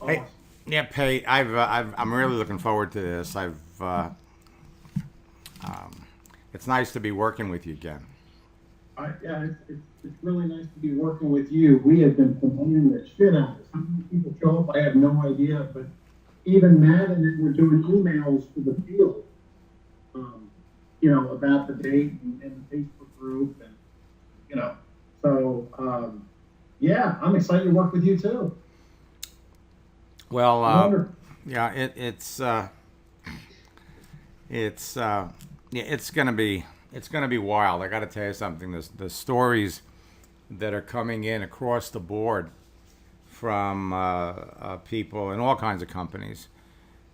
Hey, Awesome. yeah, Pate. I'm really looking forward to this. It's nice to be working with you again. Yeah, it's really nice to be working with you. We have been promoting the shit out of this. How many people show up? I have no idea. But even Matt and then we're doing emails to the field, um, about the date and the Facebook group and you know. So yeah, I'm excited to work with you too. Well, Wonderful. yeah, it's yeah, it's gonna be wild. I got to tell you something. The stories that are coming in across the board from people in all kinds of companies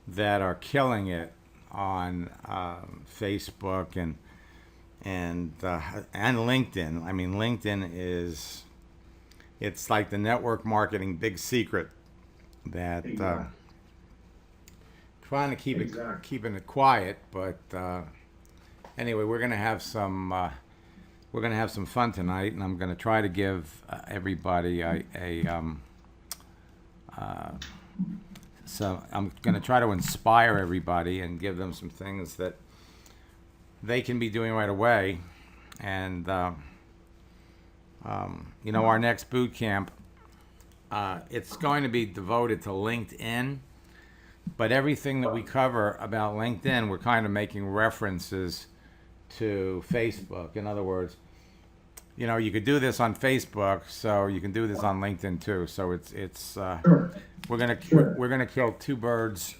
that are killing it on Facebook and LinkedIn. I mean, LinkedIn is it's like the network marketing big secret that Exactly. trying to Exactly. keeping it quiet. But anyway, we're gonna have some fun tonight, and I'm gonna try to give everybody so I'm gonna try to inspire everybody and give them some things that they can be doing right away. And our next boot camp, it's going to be devoted to LinkedIn. But everything that we cover about LinkedIn, we're kind of making references to Facebook. In other words, you could do this on Facebook, so you can do this on LinkedIn too. So it's Sure. we're gonna Sure. we're gonna kill two birds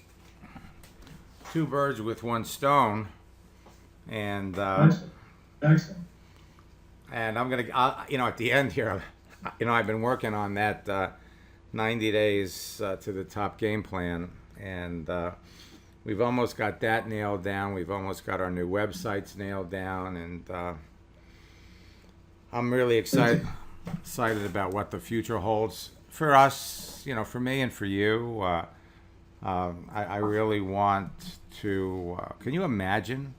with one stone, and Excellent. Excellent. I'm gonna at the end here, I've been working on that 90 days to the top game plan, and we've almost got that nailed down. We've almost got our new websites nailed down, and I'm really excited about what the future holds for us. For me and for you. I really want to. Can you imagine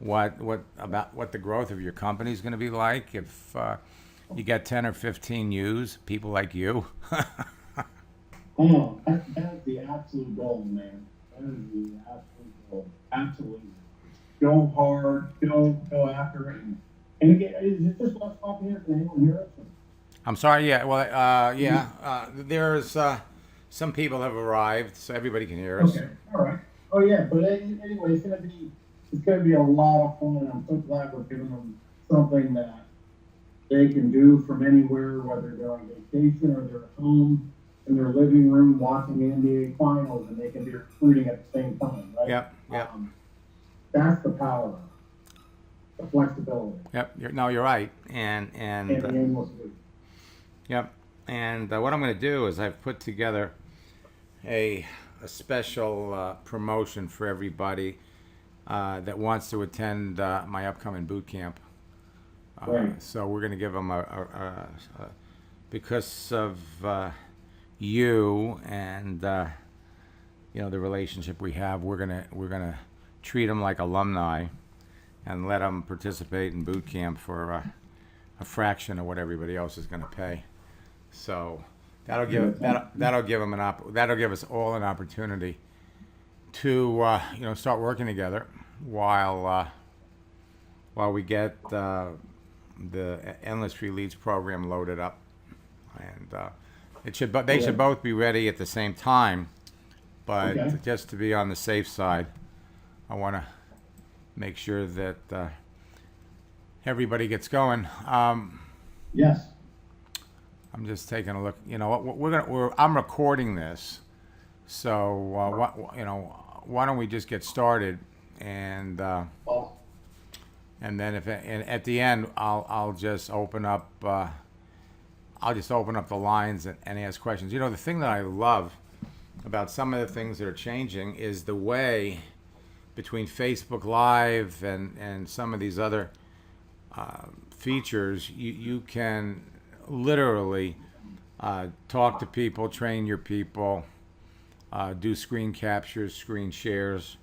what the growth of your company is going to be like if you get 10 or 15 U's, people like you? Oh, that's the absolute goal, man. That is the absolute goal. Absolutely. Go hard, go after it. And again, is it just us talking here? Can anyone hear us? I'm sorry. Yeah. Well. Yeah. There's some people have arrived, so everybody can hear us. Okay, all right. Oh yeah, but anyway, it's gonna be a lot of fun. I'm so glad we're giving them something that they can do from anywhere, whether they're on vacation or they're at home in their living room watching the NBA finals, and they can be recruiting at the same time, right? Yep. Yep. That's the power, the flexibility, Yep. No, you're right. and the endless loop. Yep. And what I'm going to do is I've put together a special promotion for everybody that wants to attend my upcoming boot camp. Right. So we're going to give them because of you and the relationship we have. We're gonna treat them like alumni and let them participate in boot camp for a fraction of what everybody else is going to pay. So that'll give them that'll give us all an opportunity to start working together while we get the endless free leads program loaded up, and they should both be ready at the same time. But Okay. just to be on the safe side, I want to make sure that everybody gets going. Yes. I'm just taking a look. I'm recording this, so why don't we just get started, and Well, then and at the end I'll just open up the lines and ask questions. The thing that I love about some of the things that are changing is the way between Facebook Live and some of these other features, you can literally talk to people, train your people, do screen captures, screen shares.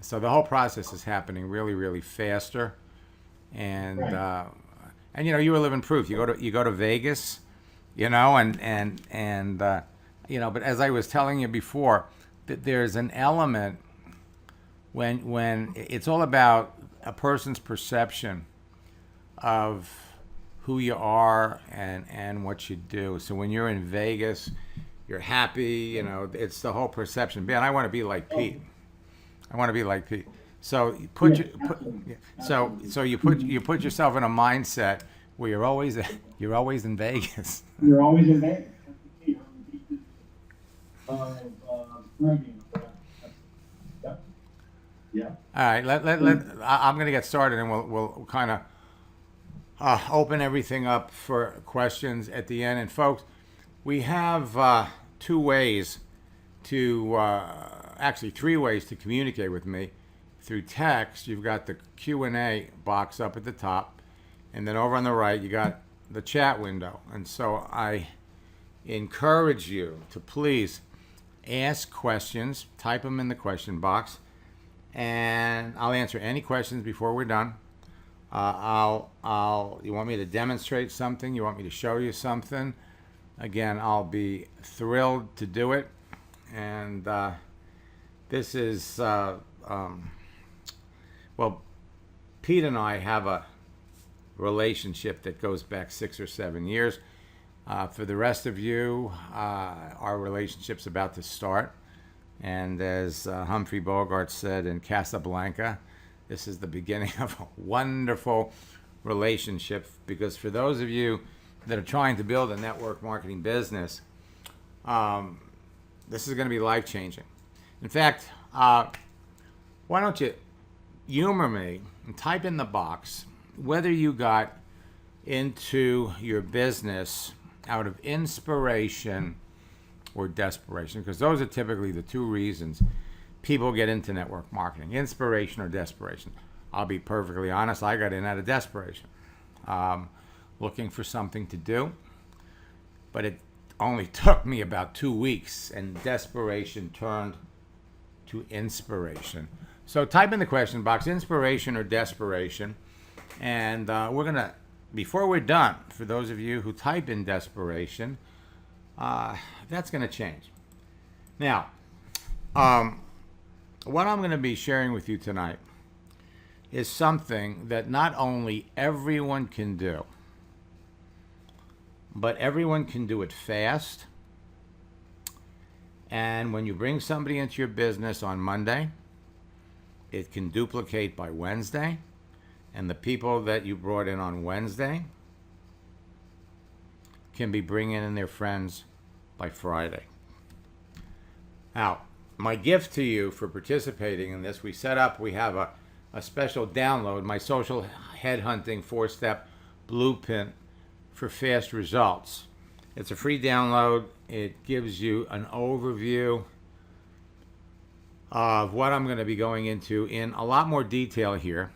So the whole process is happening really, really faster, and right. you were living proof. You go to Vegas, and but as I was telling you before, that there's an element when it's all about a person's perception of who you are and what you do. So when you're in Vegas, you're happy, it's the whole perception. Man, I want to be like Pete. I want to be like Pete. So you put you put yourself in a mindset where you're always in Vegas. You're always in Vegas. Yeah. All right, I'm going to get started, and we'll kind of open everything up for questions at the end. And folks, we have two ways to, actually 3 ways to communicate with me. Through text, you've got the Q&A box up at the top, and then over on the right, you got the chat window. And so I encourage you to please ask questions, type them in the question box, and I'll answer any questions before we're done. You want me to demonstrate something? You want me to show you something? Again, I'll be thrilled to do it. And this is, well, Pete and I have a relationship that goes back 6 or 7 years. For the rest of you, our relationship's about to start. And as Humphrey Bogart said in Casablanca, this is the beginning of a wonderful relationship, because for those of you that are trying to build a network marketing business, this is going to be life-changing. In fact, why don't you humor me and type in the box whether you got into your business out of inspiration or desperation, because those are typically the 2 reasons people get into network marketing: inspiration or desperation. I'll be perfectly honest, I got in out of desperation, looking for something to do, but it only took me about 2 weeks, and desperation turned to inspiration. So type in the question box, inspiration or desperation, and we're going to, before we're done, for those of you who type in desperation, that's going to change. Now, what I'm going to be sharing with you tonight is something that not only everyone can do, but everyone can do it fast. And when you bring somebody into your business on Monday, it can duplicate by Wednesday. And the people that you brought in on Wednesday can be bringing in their friends by Friday. Now, my gift to you for participating in this, we have a special download, my social headhunting 4-step blueprint for fast results. It's a free download. It gives you an overview of what I'm going to be going into in a lot more detail here.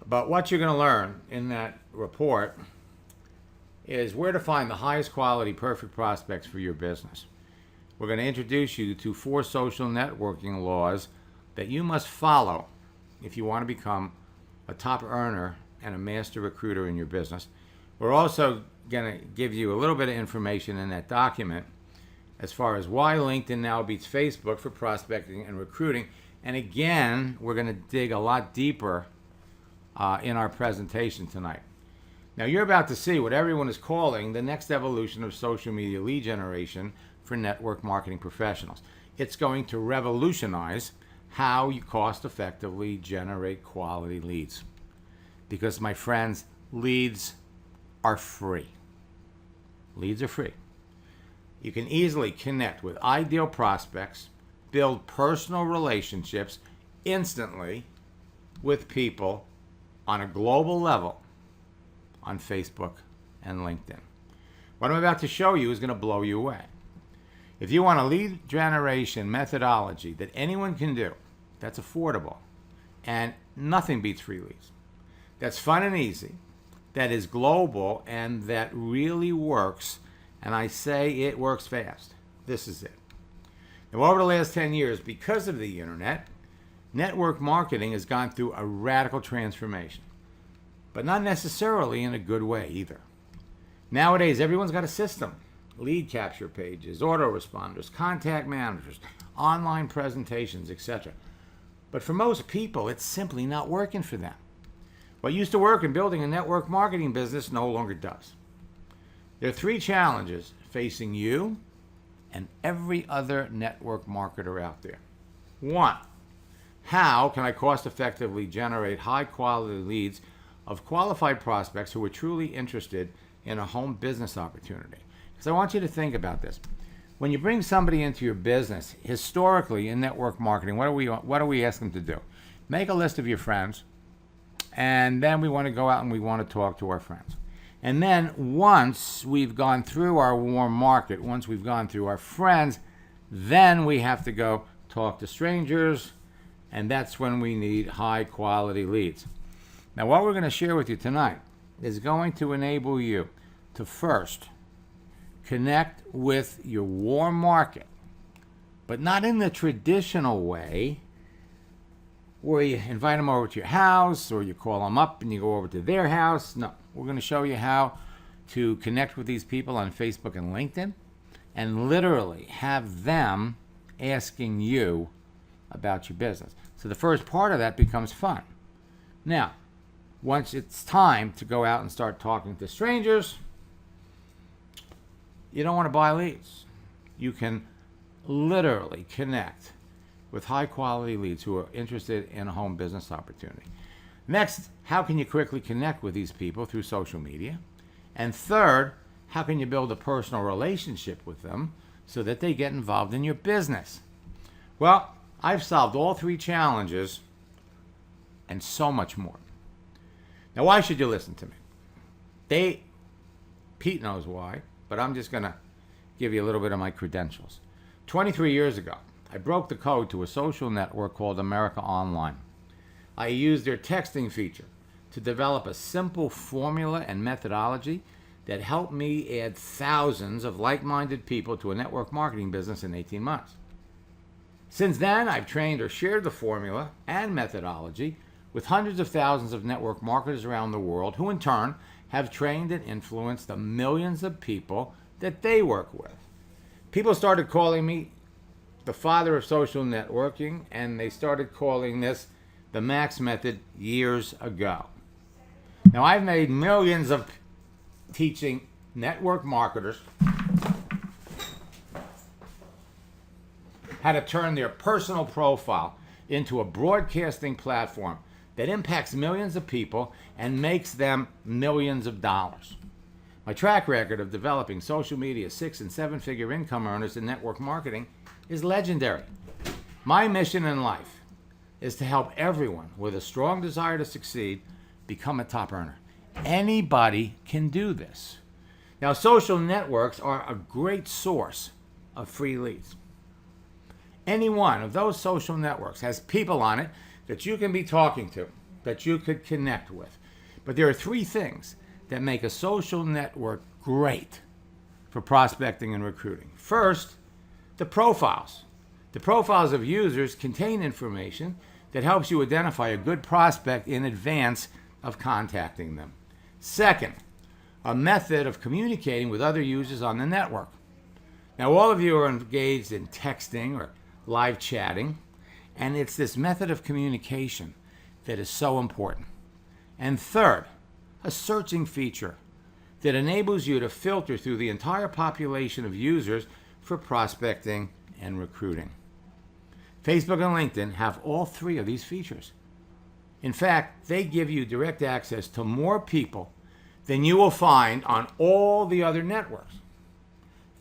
But what you're going to learn in that report is where to find the highest quality, perfect prospects for your business. We're going to introduce you to 4 social networking laws that you must follow if you want to become a top earner and a master recruiter in your business. We're also going to give you a little bit of information in that document as far as why LinkedIn now beats Facebook for prospecting and recruiting. And again, we're going to dig a lot deeper in our presentation tonight. Now, you're about to see what everyone is calling the next evolution of social media lead generation for network marketing professionals. It's going to revolutionize how you cost effectively generate quality leads. Because, my friends, leads are free. Leads are free. You can easily connect with ideal prospects, build personal relationships instantly with people on a global level on Facebook and LinkedIn. What I'm about to show you is going to blow you away. If you want a lead generation methodology that anyone can do, that's affordable, and nothing beats free leads, that's fun and easy, that is global, and that really works, and I say it works fast, this is it. Now, over the last 10 years, because of the internet, network marketing has gone through a radical transformation, but not necessarily in a good way either. Nowadays, everyone's got a system. lead capture pages, autoresponders, contact managers, online presentations, etc. But for most people, it's simply not working for them. What used to work in building a network marketing business no longer does. There are 3 challenges facing you and every other network marketer out there. 1, how can I cost effectively generate high quality leads of qualified prospects who are truly interested in a home business opportunity? Because I want you to think about this. When you bring somebody into your business, historically in network marketing, what do we ask them to do? Make a list of your friends, and then we want to go out and we want to talk to our friends. And then once we've gone through our warm market, once we've gone through our friends, then we have to go talk to strangers, and that's when we need high quality leads. Now, what we're going to share with you tonight is going to enable you to first connect with your warm market, but not in the traditional way where you invite them over to your house or you call them up and you go over to their house. No, we're going to show you how to connect with these people on Facebook and LinkedIn and literally have them asking you about your business. So the first part of that becomes fun. Now, once it's time to go out and start talking to strangers, you don't want to buy leads. You can literally connect with high quality leads who are interested in a home business opportunity. Next, how can you quickly connect with these people through social media? And third, how can you build a personal relationship with them so that they get involved in your business? Well, I've solved all 3 challenges and so much more. Now, why should you listen to me? Pete knows why, but I'm just going to give you a little bit of my credentials. 23 years ago, I broke the code to a social network called America Online. I used their texting feature to develop a simple formula and methodology that helped me add thousands of like-minded people to a network marketing business in 18 months. Since then, I've trained or shared the formula and methodology with hundreds of thousands of network marketers around the world who in turn have trained and influenced the millions of people that they work with. People started calling me the father of social networking, and they started calling this the Max Method years ago. Now, I've made millions of teaching network marketers how to turn their personal profile into a broadcasting platform that impacts millions of people and makes them millions of dollars. My track record of developing social media 6- and 7-figure income earners in network marketing is legendary. My mission in life is to help everyone with a strong desire to succeed become a top earner. Anybody can do this. Now, social networks are a great source of free leads. Any one of those social networks has people on it that you can be talking to, that you could connect with. But there are 3 things that make a social network great for prospecting and recruiting. First, the profiles. The profiles of users contain information that helps you identify a good prospect in advance of contacting them. Second, a method of communicating with other users on the network. Now, all of you are engaged in texting or live chatting, and it's this method of communication that is so important. And third, a searching feature that enables you to filter through the entire population of users for prospecting and recruiting. Facebook and LinkedIn have all 3 of these features. In fact, they give you direct access to more people than you will find on all the other networks.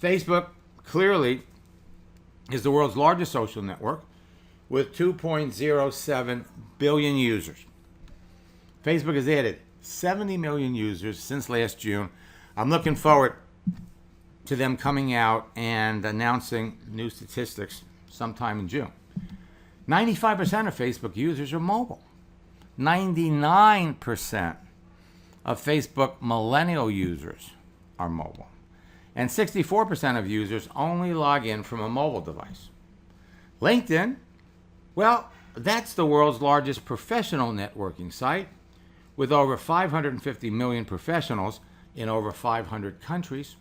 Facebook clearly is the world's largest social network with 2.07 billion users. Facebook has added 70 million users since last June. I'm looking forward to them coming out and announcing new statistics sometime in June. 95% of Facebook users are mobile. 99% of Facebook millennial users are mobile. And 64% of users only log in from a mobile device. LinkedIn, well, that's the world's largest professional networking site with over 550 million professionals in over 500 countries.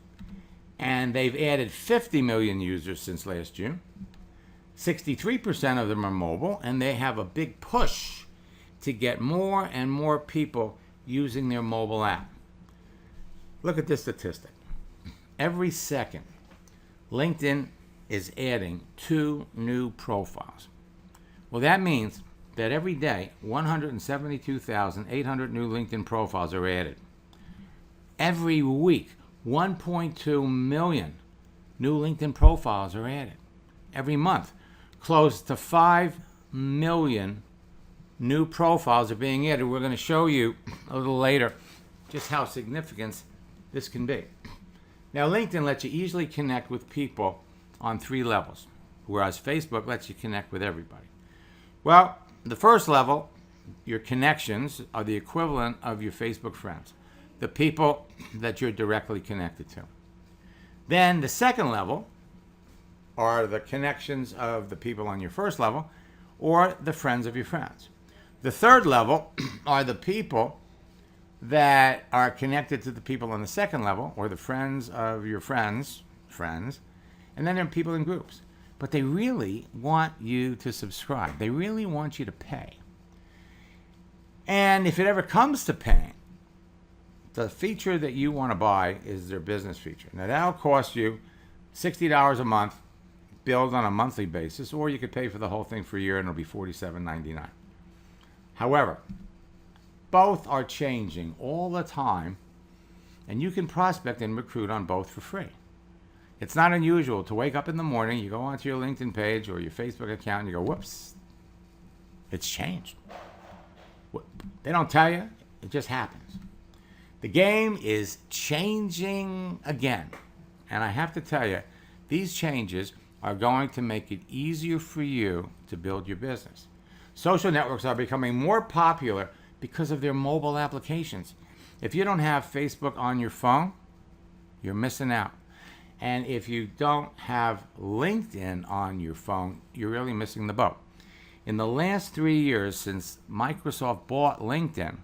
and they've added 50 million users since last June. 63% of them are mobile, and they have a big push to get more and more people using their mobile app. Look at this statistic. Every second, LinkedIn is adding 2 new profiles. Well, that means that every day, 172,800 new LinkedIn profiles are added. Every week, 1.2 million new LinkedIn profiles are added. Every month, close to 5 million new profiles are being added. We're going to show you a little later just how significant this can be. Now, LinkedIn lets you easily connect with people on 3 levels, whereas Facebook lets you connect with everybody. Well, the first level, your connections, are the equivalent of your Facebook friends, the people that you're directly connected to. Then the second level are the connections of the people on your first level or the friends of your friends. The third level are the people that are connected to the people on the second level, or the friends of your friends, and then there are people in groups. But they really want you to subscribe. They really want you to pay. And if it ever comes to paying, the feature that you want to buy is their business feature. Now, that'll cost you $60 a month, billed on a monthly basis, or you could pay for the whole thing for a year and it'll be $47.99. However, both are changing all the time, and you can prospect and recruit on both for free. It's not unusual to wake up in the morning, you go onto your LinkedIn page or your Facebook account, and you go, whoops, it's changed. They don't tell you, it just happens. The game is changing again. And I have to tell you, these changes are going to make it easier for you to build your business. Social networks are becoming more popular because of their mobile applications. If you don't have Facebook on your phone, you're missing out. And if you don't have LinkedIn on your phone, you're really missing the boat. In the last 3 years since Microsoft bought LinkedIn,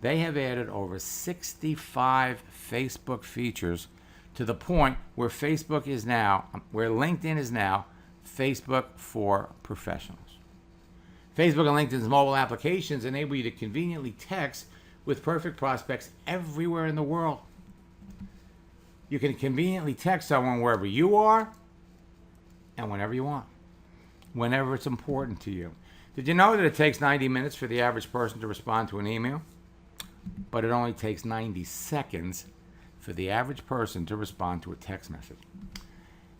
they have added over 65 Facebook features to the point where LinkedIn is now Facebook for professionals. Facebook and LinkedIn's mobile applications enable you to conveniently text with perfect prospects everywhere in the world. You can conveniently text someone wherever you are and whenever you want, whenever it's important to you. Did you know that it takes 90 minutes for the average person to respond to an email? But it only takes 90 seconds for the average person to respond to a text message.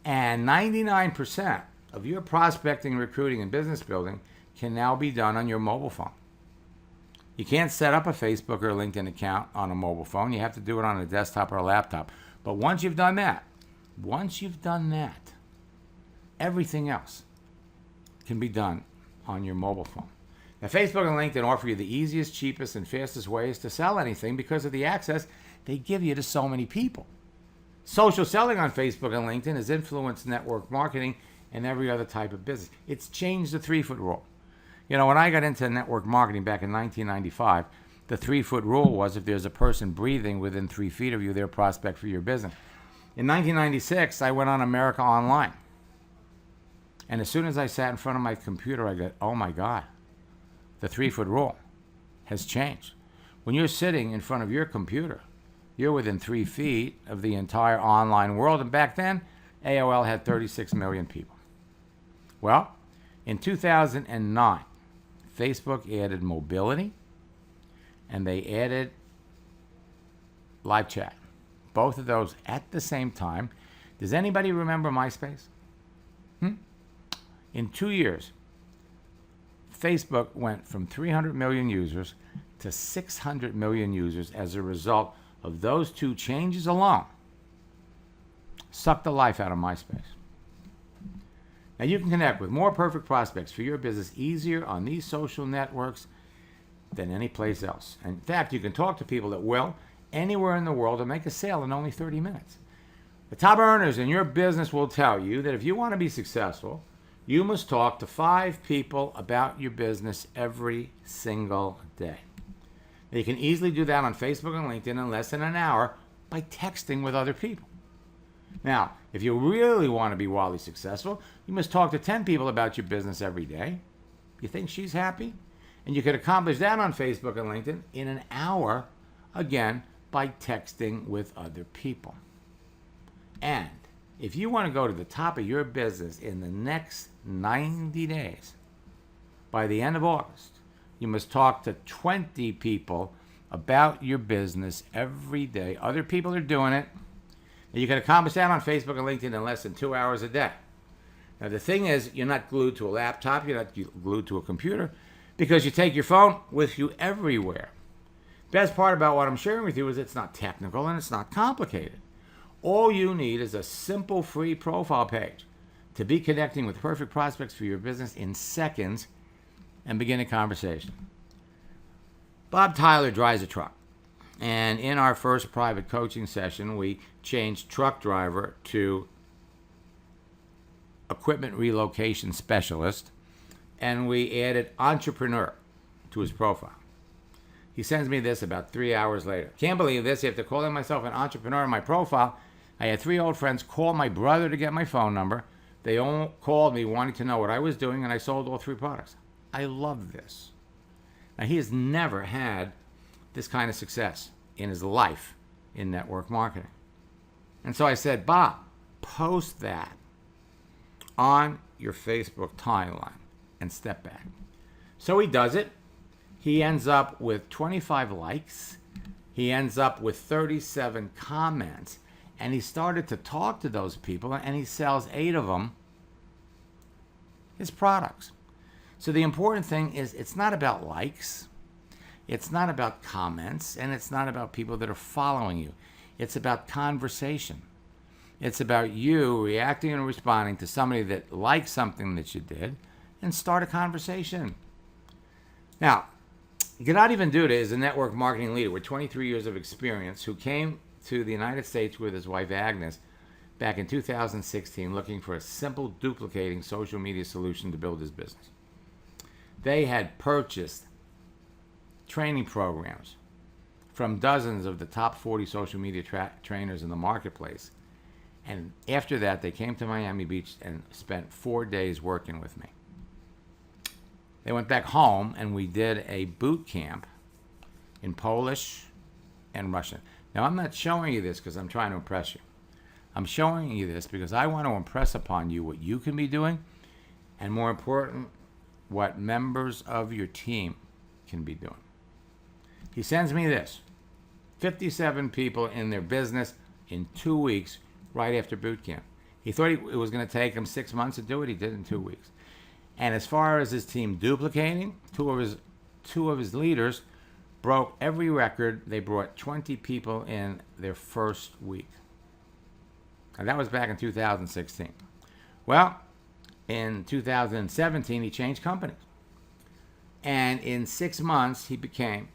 And 99% of your prospecting, recruiting, and business building can now be done on your mobile phone. You can't set up a Facebook or LinkedIn account on a mobile phone. You have to do it on a desktop or a laptop. But once you've done that, everything else can be done on your mobile phone. Now, Facebook and LinkedIn offer you the easiest, cheapest, and fastest ways to sell anything because of the access they give you to so many people. Social selling on Facebook and LinkedIn has influenced network marketing and every other type of business. It's changed the 3-foot rule. You know, when I got into network marketing back in 1995, the 3-foot rule was if there's a person breathing within 3 feet of you, they're a prospect for your business. In 1996, I went on America Online. And as soon as I sat in front of my computer, I go, oh my God, the 3-foot rule has changed. When you're sitting in front of your computer, you're within 3 feet of the entire online world. And back then, AOL had 36 million people. Well, in 2009, Facebook added mobility and they added live chat. Both of those at the same time. Does anybody remember MySpace? In 2 years, Facebook went from 300 million users to 600 million users as a result of those 2 changes alone. Sucked the life out of MySpace. Now you can connect with more perfect prospects for your business easier on these social networks than any place else. In fact, you can talk to people that will anywhere in the world and make a sale in only 30 minutes. The top earners in your business will tell you that if you want to be successful, you must talk to 5 people about your business every single day. Now, you can easily do that on Facebook and LinkedIn in less than an hour by texting with other people. Now, if you really want to be wildly successful, you must talk to 10 people about your business every day. You think she's happy? And you could accomplish that on Facebook and LinkedIn in an hour, again, by texting with other people. And if you want to go to the top of your business in the next 90 days, by the end of August, you must talk to 20 people about your business every day. Other people are doing it. And you can accomplish that on Facebook and LinkedIn in less than 2 hours a day. Now, the thing is, you're not glued to a laptop, you're not glued to a computer, because you take your phone with you everywhere. Best part about what I'm sharing with you is it's not technical and it's not complicated. All you need is a simple free profile page to be connecting with perfect prospects for your business in seconds and begin a conversation. Bob Tyler drives a truck. And in our first private coaching session, we changed truck driver to equipment relocation specialist, and we added entrepreneur to his profile. He sends me this about 3 hours later. Can't believe this. After calling myself an entrepreneur in my profile, I had 3 old friends call my brother to get my phone number. They all called me wanting to know what I was doing, and I sold all 3 products. I love this. Now, he has never had this kind of success in his life in network marketing. And so I said, Bob, post that on your Facebook timeline and step back. So he does it. He ends up with 25 likes. He ends up with 37 comments. And he started to talk to those people, and he sells 8 of them his products. So the important thing is it's not about likes. It's not about comments, and it's not about people that are following you. It's about conversation. It's about you reacting and responding to somebody that likes something that you did and start a conversation. Now, Gennady Venduta is a network marketing leader with 23 years of experience who came to the United States with his wife Agnes back in 2016 looking for a simple duplicating social media solution to build his business. They had purchased training programs from dozens of the top 40 social media trainers in the marketplace. And after that, they came to Miami Beach and spent 4 days working with me. They went back home and we did a boot camp in Polish and Russian. Now, I'm not showing you this because I'm trying to impress you. I'm showing you this because I want to impress upon you what you can be doing, and more important, what members of your team can be doing. He sends me this. 57 people in their business in 2 weeks right after boot camp. He thought it was going to take him 6 months to do it. He did it in 2 weeks. And as far as his team duplicating, two of his leaders broke every record. They brought 20 people in their first week. And that was back in 2016. Well, in 2017, he changed companies. And in 6 months, he became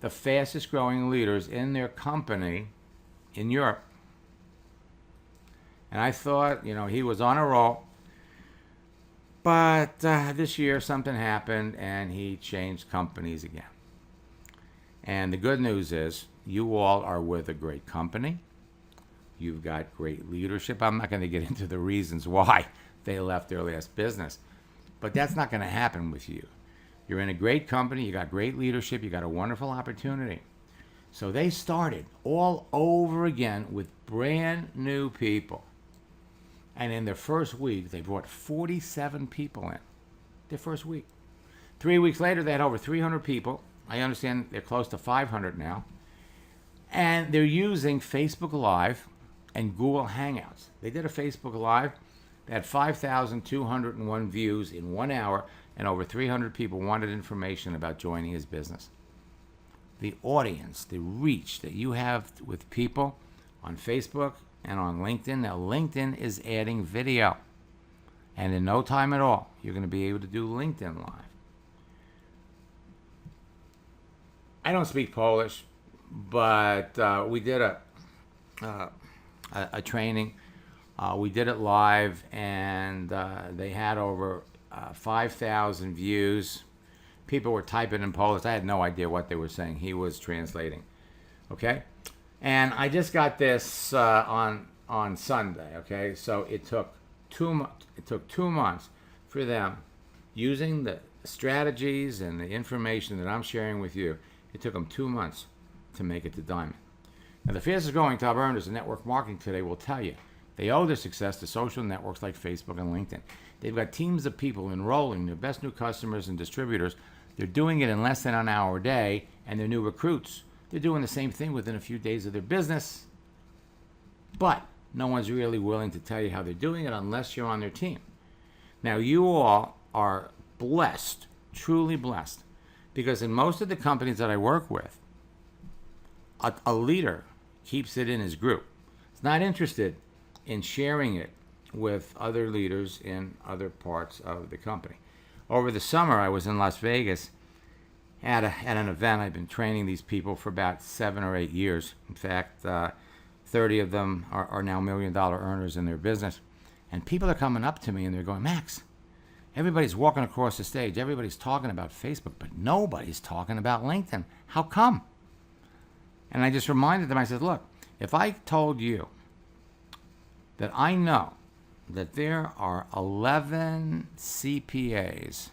the fastest growing leaders in their company in Europe. And I thought, he was on a roll. But this year something happened and he changed companies again. And the good news is you all are with a great company. You've got great leadership. I'm not going to get into the reasons why they left their last business. But that's not going to happen with you. You're in a great company. You got great leadership. You got a wonderful opportunity. So they started all over again with brand new people. And in their first week, they brought 47 people in. Their first week. 3 weeks later, they had over 300 people. I understand they're close to 500 now. And they're using Facebook Live and Google Hangouts. They did a Facebook Live that had 5,201 views in 1 hour, and over 300 people wanted information about joining his business. The audience, the reach that you have with people on Facebook and on LinkedIn. Now, LinkedIn is adding video. And in no time at all, you're going to be able to do LinkedIn Live. I don't speak Polish, but we did a training. We did it live, and they had over 5,000 views. People were typing in Polish. I had no idea what they were saying. He was translating. Okay? And I just got this on on Sunday. Okay, so it took 2 months for them, using the strategies and the information that I'm sharing with you. It took them 2 months to make it to Diamond. Now, the fastest growing top earners in network marketing today will tell you they owe their success to social networks like Facebook and LinkedIn. They've got teams of people enrolling their best new customers and distributors. They're doing it in less than an hour a day, and their new recruits, they're doing the same thing within a few days of their business. But no one's really willing to tell you how they're doing it unless you're on their team. Now, you all are blessed, truly blessed, because in most of the companies that I work with, a leader keeps it in his group. He's not interested in sharing it with other leaders in other parts of the company. Over the summer, I was in Las Vegas at an event. I've been training these people for about 7 or 8 years. In fact, 30 of them are now $1 million earners in their business. And people are coming up to me and they're going, Max, everybody's walking across the stage. Everybody's talking about Facebook, but nobody's talking about LinkedIn. How come? And I just reminded them, I said, look, if I told you that I know that there are 11 CPAs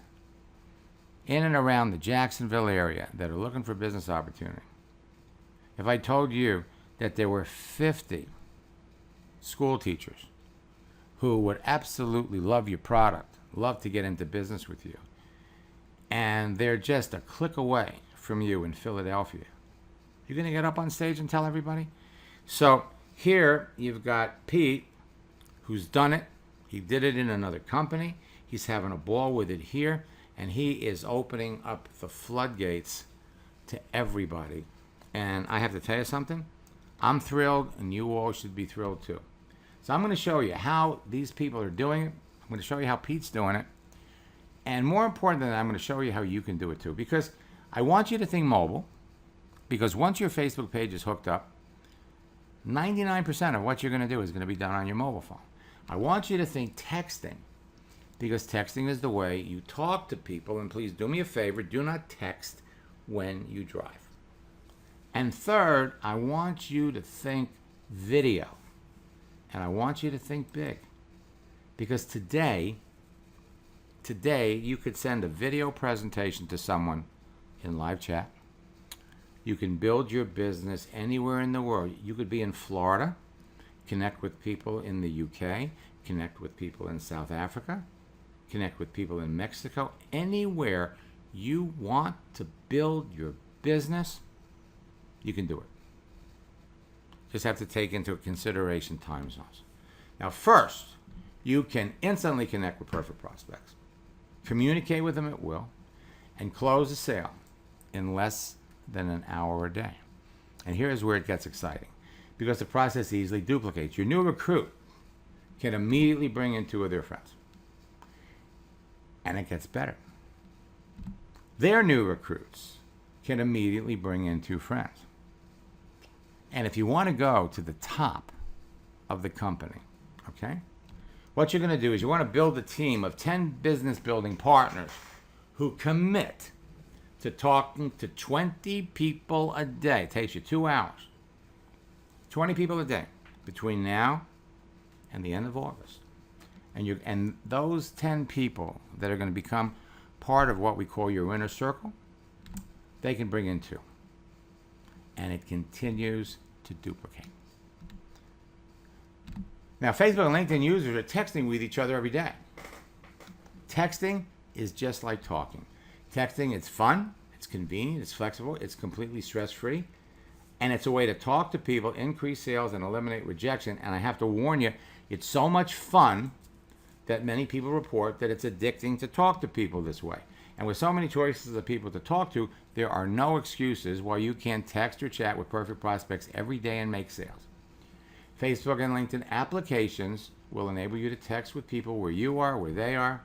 in and around the Jacksonville area that are looking for business opportunity, if I told you that there were 50 school teachers who would absolutely love your product, love to get into business with you, and they're just a click away from you in Philadelphia, you're going to get up on stage and tell everybody? So here you've got Pete, who's done it. He did it in another company. He's having a ball with it here, and he is opening up the floodgates to everybody. And I have to tell you something. I'm thrilled, and you all should be thrilled too. So I'm going to show you how these people are doing it. I'm going to show you how Pete's doing it. And more important than that, I'm going to show you how you can do it too. Because I want you to think mobile. Because once your Facebook page is hooked up, 99% of what you're going to do is going to be done on your mobile phone. I want you to think texting, because texting is the way you talk to people. And please do me a favor, do not text when you drive. And third, I want you to think video. And I want you to think big. Because today you could send a video presentation to someone in live chat. You can build your business anywhere in the world. You could be in Florida, connect with people in the UK, connect with people in South Africa, connect with people in Mexico. Anywhere you want to build your business, you can do it. Just have to take into consideration time zones. Now, first, you can instantly connect with perfect prospects, communicate with them at will, and close a sale in less than an hour a day. And here's where it gets exciting, because the process easily duplicates. Your new recruit can immediately bring in 2 of their friends. And it gets better. Their new recruits can immediately bring in 2 friends. And if you want to go to the top of the company, okay, what you're going to do is you want to build a team of 10 business building partners who commit to talking to 20 people a day. It takes you 2 hours. 20 people a day between now and the end of August. And those 10 people that are going to become part of what we call your inner circle, they can bring in 2. And it continues to duplicate. Now, Facebook and LinkedIn users are texting with each other every day. Texting is just like talking. Texting, it's fun, it's convenient, it's flexible, it's completely stress-free, and it's a way to talk to people, increase sales, and eliminate rejection. And I have to warn you, it's so much fun that many people report that it's addicting to talk to people this way. And with so many choices of people to talk to, there are no excuses why you can't text or chat with perfect prospects every day and make sales. Facebook and LinkedIn applications will enable you to text with people where you are, where they are.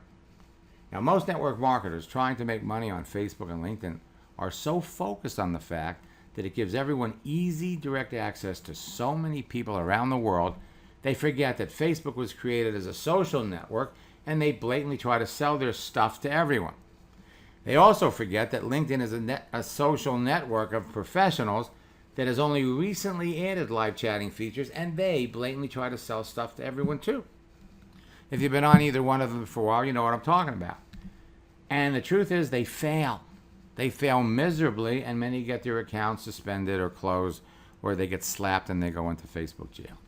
Now, most network marketers trying to make money on Facebook and LinkedIn are so focused on the fact that it gives everyone easy, direct access to so many people around the world, they forget that Facebook was created as a social network, and they blatantly try to sell their stuff to everyone. They also forget that LinkedIn is a social network of professionals that has only recently added live chatting features, and they blatantly try to sell stuff to everyone too. If you've been on either one of them for a while, you know what I'm talking about. And the truth is they fail. They fail miserably, and many get their accounts suspended or closed, or they get slapped and they go into Facebook jail.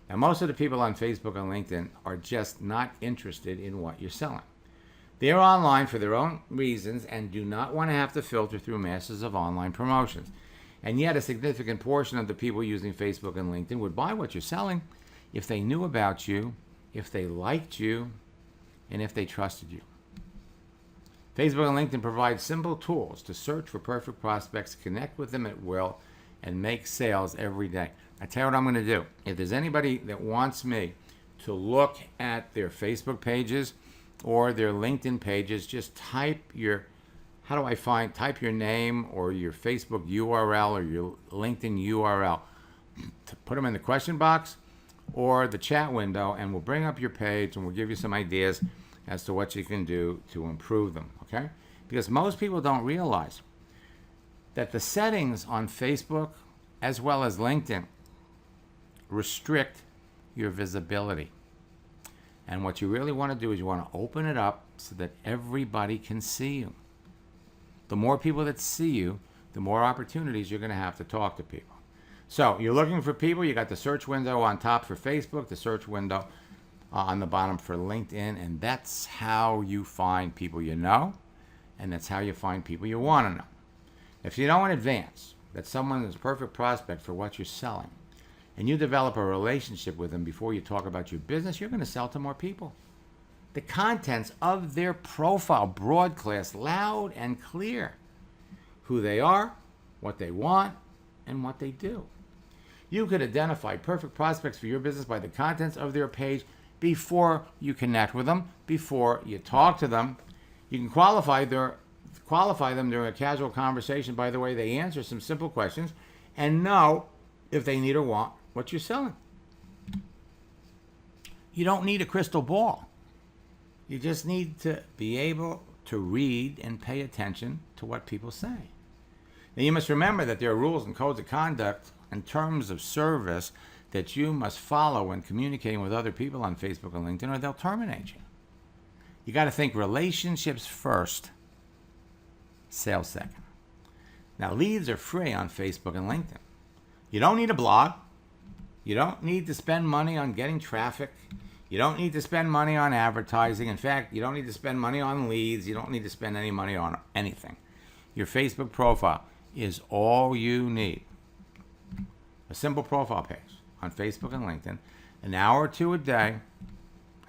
Now, most of the people on Facebook and LinkedIn are just not interested in what you're selling. They're online for their own reasons and do not want to have to filter through masses of online promotions. And yet a significant portion of the people using Facebook and LinkedIn would buy what you're selling if they knew about you, if they liked you, and if they trusted you. Facebook and LinkedIn provide simple tools to search for perfect prospects, connect with them at will, and make sales every day. I tell you what I'm going to do. If there's anybody that wants me to look at their Facebook pages or their LinkedIn pages, just type your name or your Facebook URL or your LinkedIn URL. To put them in the question box or the chat window, and we'll bring up your page and we'll give you some ideas as to what you can do to improve them, okay? Because most people don't realize that the settings on Facebook as well as LinkedIn restrict your visibility. And what you really want to do is you want to open it up so that everybody can see you. The more people that see you, the more opportunities you're going to have to talk to people. So you're looking for people. You got the search window on top for Facebook, the search window on the bottom for LinkedIn, and that's how you find people you know, and that's how you find people you want to know. If you know in advance that someone is a perfect prospect for what you're selling, and you develop a relationship with them before you talk about your business, you're going to sell to more people. The contents of their profile broadcast loud and clear who they are, what they want, and what they do. You could identify perfect prospects for your business by the contents of their page before you connect with them, before you talk to them. You can qualify them during a casual conversation by the way they answer some simple questions and know if they need or want what you're selling. You don't need a crystal ball. You just need to be able to read and pay attention to what people say. Now, you must remember that there are rules and codes of conduct and terms of service that you must follow when communicating with other people on Facebook and LinkedIn, or they'll terminate you. You got to think relationships first, sales second. Now, leads are free on Facebook and LinkedIn. You don't need a blog. You don't need to spend money on getting traffic. You don't need to spend money on advertising. In fact, you don't need to spend money on leads. You don't need to spend any money on anything. Your Facebook profile is all you need. A simple profile page on Facebook and LinkedIn, an hour or two a day,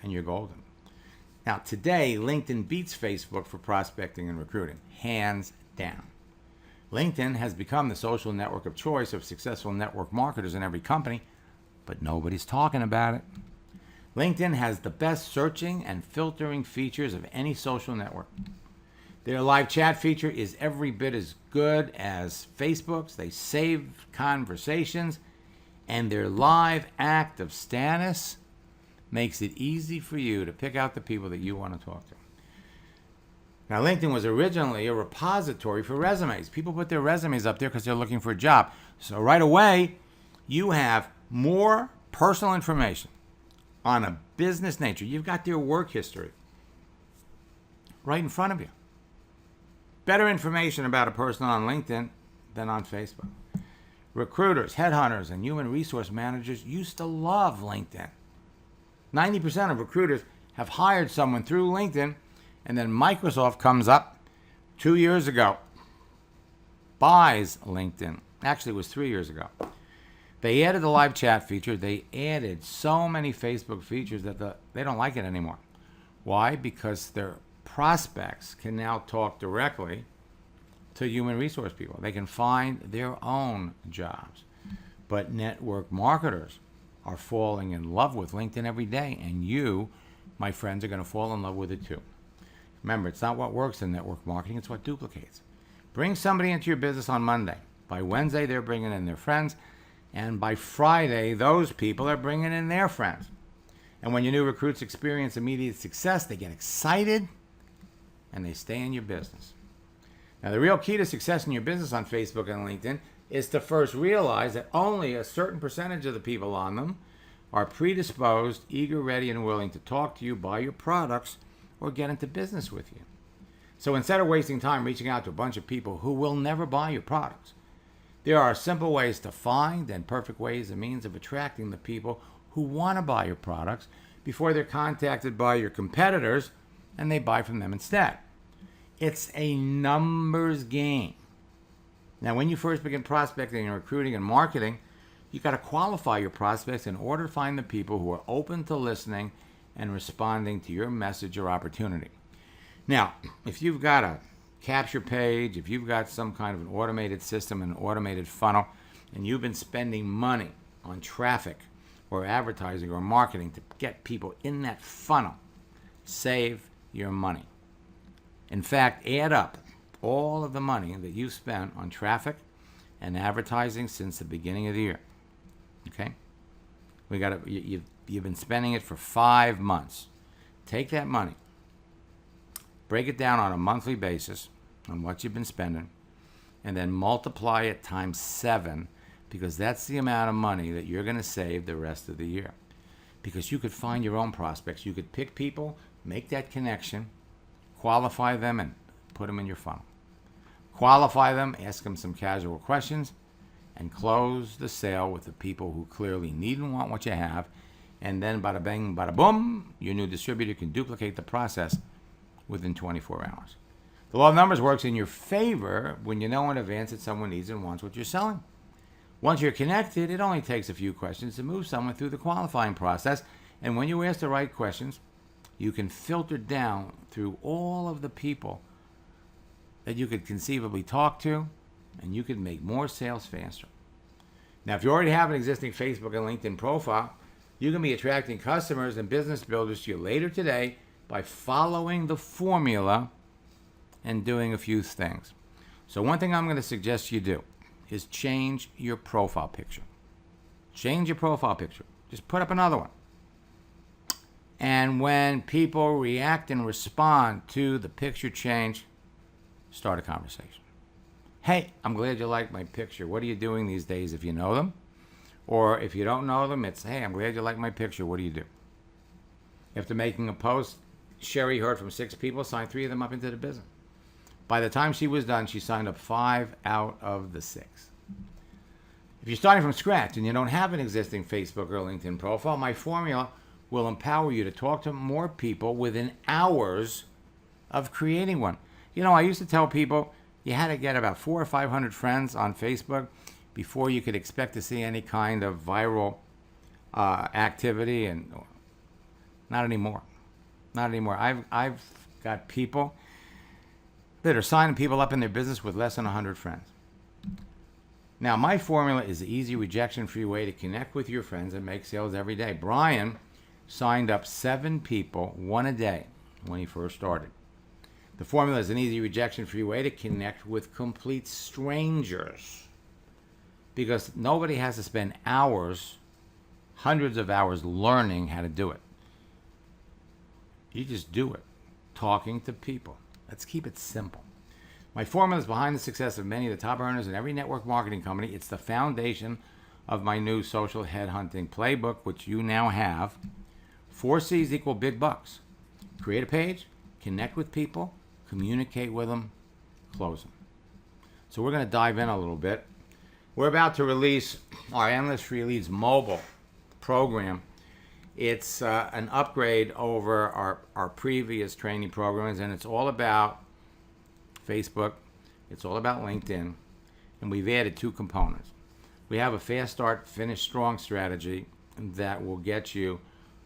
and you're golden. Now, today, LinkedIn beats Facebook for prospecting and recruiting, hands down. LinkedIn has become the social network of choice of successful network marketers in every company, but nobody's talking about it. LinkedIn has the best searching and filtering features of any social network. Their live chat feature is every bit as good as Facebook's. They save conversations, and their live active status makes it easy for you to pick out the people that you want to talk to. Now, LinkedIn was originally a repository for resumes. People put their resumes up there because they're looking for a job. So right away, you have more personal information on a business nature. You've got their work history right in front of you. Better information about a person on LinkedIn than on Facebook. Recruiters, headhunters, and human resource managers used to love LinkedIn. 90% of recruiters have hired someone through LinkedIn, and then Microsoft comes up 2 years ago, buys LinkedIn. Actually, it was 3 years ago. They added the live chat feature. They added so many Facebook features that they don't like it anymore. Why? Because their prospects can now talk directly to human resource people. They can find their own jobs. But network marketers are falling in love with LinkedIn every day, and you, my friends, are going to fall in love with it too. Remember, it's not what works in network marketing, it's what duplicates. Bring somebody into your business on Monday. By Wednesday, they're bringing in their friends, and by Friday, those people are bringing in their friends. And when your new recruits experience immediate success, they get excited, and they stay in your business. Now, the real key to success in your business on Facebook and LinkedIn is to first realize that only a certain percentage of the people on them are predisposed, eager, ready, and willing to talk to you, buy your products, or get into business with you. So instead of wasting time reaching out to a bunch of people who will never buy your products, there are simple ways to find and perfect ways and means of attracting the people who want to buy your products before they're contacted by your competitors and they buy from them instead. It's a numbers game. Now, when you first begin prospecting and recruiting and marketing, you got to qualify your prospects in order to find the people who are open to listening and responding to your message or opportunity. Now, if you've got a capture page, if you've got some kind of an automated system, an automated funnel, and you've been spending money on traffic or advertising or marketing to get people in that funnel, save your money. In fact, add up all of the money that you've spent on traffic and advertising since the beginning of the year. Okay? You've been spending it for 5 months. Take that money, break it down on a monthly basis on what you've been spending, and then multiply it times 7, because that's the amount of money that you're going to save the rest of the year. Because you could find your own prospects. You could pick people, make that connection, qualify them, and put them in your funnel. Qualify them, ask them some casual questions, and close the sale with the people who clearly need and want what you have. And then bada bang, bada boom, your new distributor can duplicate the process within 24 hours. The law of numbers works in your favor when you know in advance that someone needs and wants what you're selling. Once you're connected, it only takes a few questions to move someone through the qualifying process. And when you ask the right questions, you can filter down through all of the people that you could conceivably talk to, and you could make more sales faster. Now, if you already have an existing Facebook and LinkedIn profile, you can be attracting customers and business builders to you later today by following the formula and doing a few things. So one thing I'm going to suggest you do is change your profile picture. Change your profile picture. Just put up another one. And when people react and respond to the picture change, start a conversation. Hey, I'm glad you like my picture. What are you doing these days, if you know them? Or if you don't know them, it's, hey, I'm glad you like my picture. What do you do? After making a post, Sherry heard from 6 people, signed 3 of them up into the business. By the time she was done, she signed up 5 out of the 6. If you're starting from scratch and you don't have an existing Facebook or LinkedIn profile, my formula will empower you to talk to more people within hours of creating one. You know, I used to tell people you had to get about 400 or 500 friends on Facebook before you could expect to see any kind of viral activity, and not anymore. Not anymore. I've got people that are signing people up in their business with less than 100 friends. Now, my formula is the easy, rejection-free way to connect with your friends and make sales every day. Brian signed up 7 people, 1 a day, when he first started. The formula is an easy, rejection-free way to connect with complete strangers, because nobody has to spend hours, hundreds of hours, learning how to do it. You just do it, talking to people. Let's keep it simple. My formula is behind the success of many of the top earners in every network marketing company. It's the foundation of my new social headhunting playbook, which you now have. 4 C's equal big bucks. Create a page, connect with people, communicate with them, close them. So we're going to dive in a little bit. We're about to release our Endless Free Leads mobile program. It's an upgrade over our previous training programs, and it's all about Facebook, it's all about LinkedIn, and we've added 2 components. We have a fast start, finish strong strategy that will get you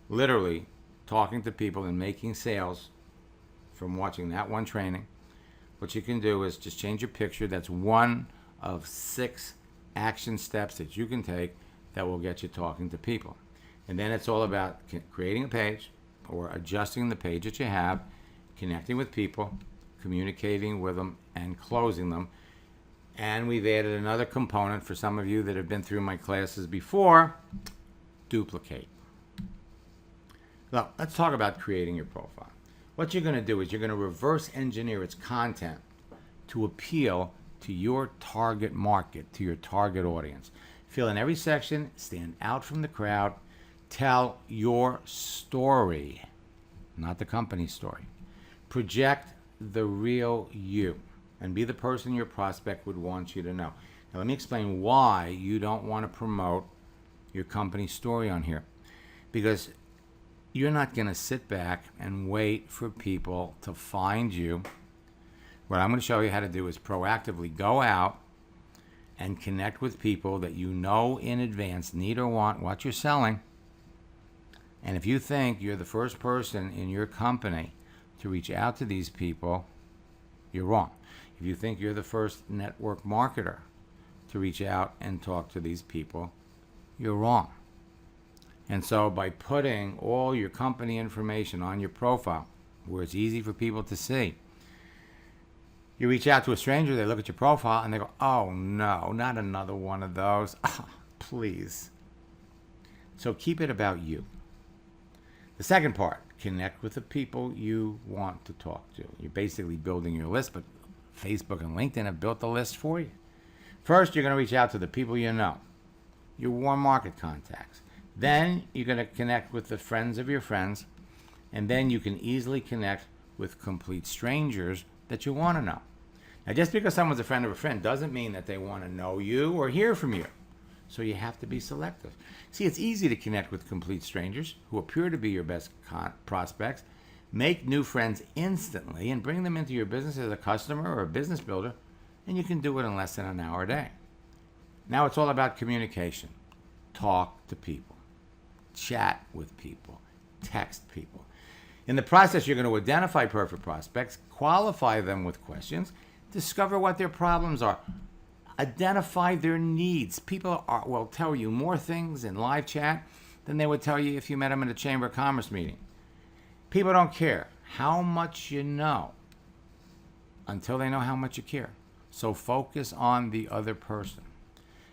literally talking to people and making sales from watching that one training. What you can do is just change your picture. That's one of 6 action steps that you can take that will get you talking to people. And then it's all about creating a page or adjusting the page that you have, connecting with people, communicating with them, and closing them. And we've added another component for some of you that have been through my classes before: duplicate. Now, let's talk about creating your profile. What you're going to do is you're going to reverse engineer its content to appeal to your target market, to your target audience. Fill in every section, stand out from the crowd, tell your story, not the company story. Project the real you and be the person your prospect would want you to know. Now, let me explain why you don't want to promote your company story on here. Because you're not going to sit back and wait for people to find you. What I'm going to show you how to do is proactively go out and connect with people that you know in advance need or want what you're selling. And if you think you're the first person in your company to reach out to these people, you're wrong. If you think you're the first network marketer to reach out and talk to these people, you're wrong. And so by putting all your company information on your profile, where it's easy for people to see, you reach out to a stranger, they look at your profile, and they go, oh no, not another one of those. Oh, please. So keep it about you. The second part, connect with the people you want to talk to. You're basically building your list, but Facebook and LinkedIn have built the list for you. First, you're going to reach out to the people you know, your warm market contacts. Then you're going to connect with the friends of your friends, and then you can easily connect with complete strangers that you want to know. Now, just because someone's a friend of a friend doesn't mean that they want to know you or hear from you. So you have to be selective. See, it's easy to connect with complete strangers who appear to be your best prospects. Make new friends instantly and bring them into your business as a customer or a business builder, and you can do it in less than an hour a day. Now it's all about communication. Talk to people. Chat with people. Text people. In the process, you're going to identify perfect prospects, qualify them with questions, discover what their problems are, identify their needs. People will tell you more things in live chat than they would tell you if you met them in a Chamber of Commerce meeting. People don't care how much you know until they know how much you care. So focus on the other person.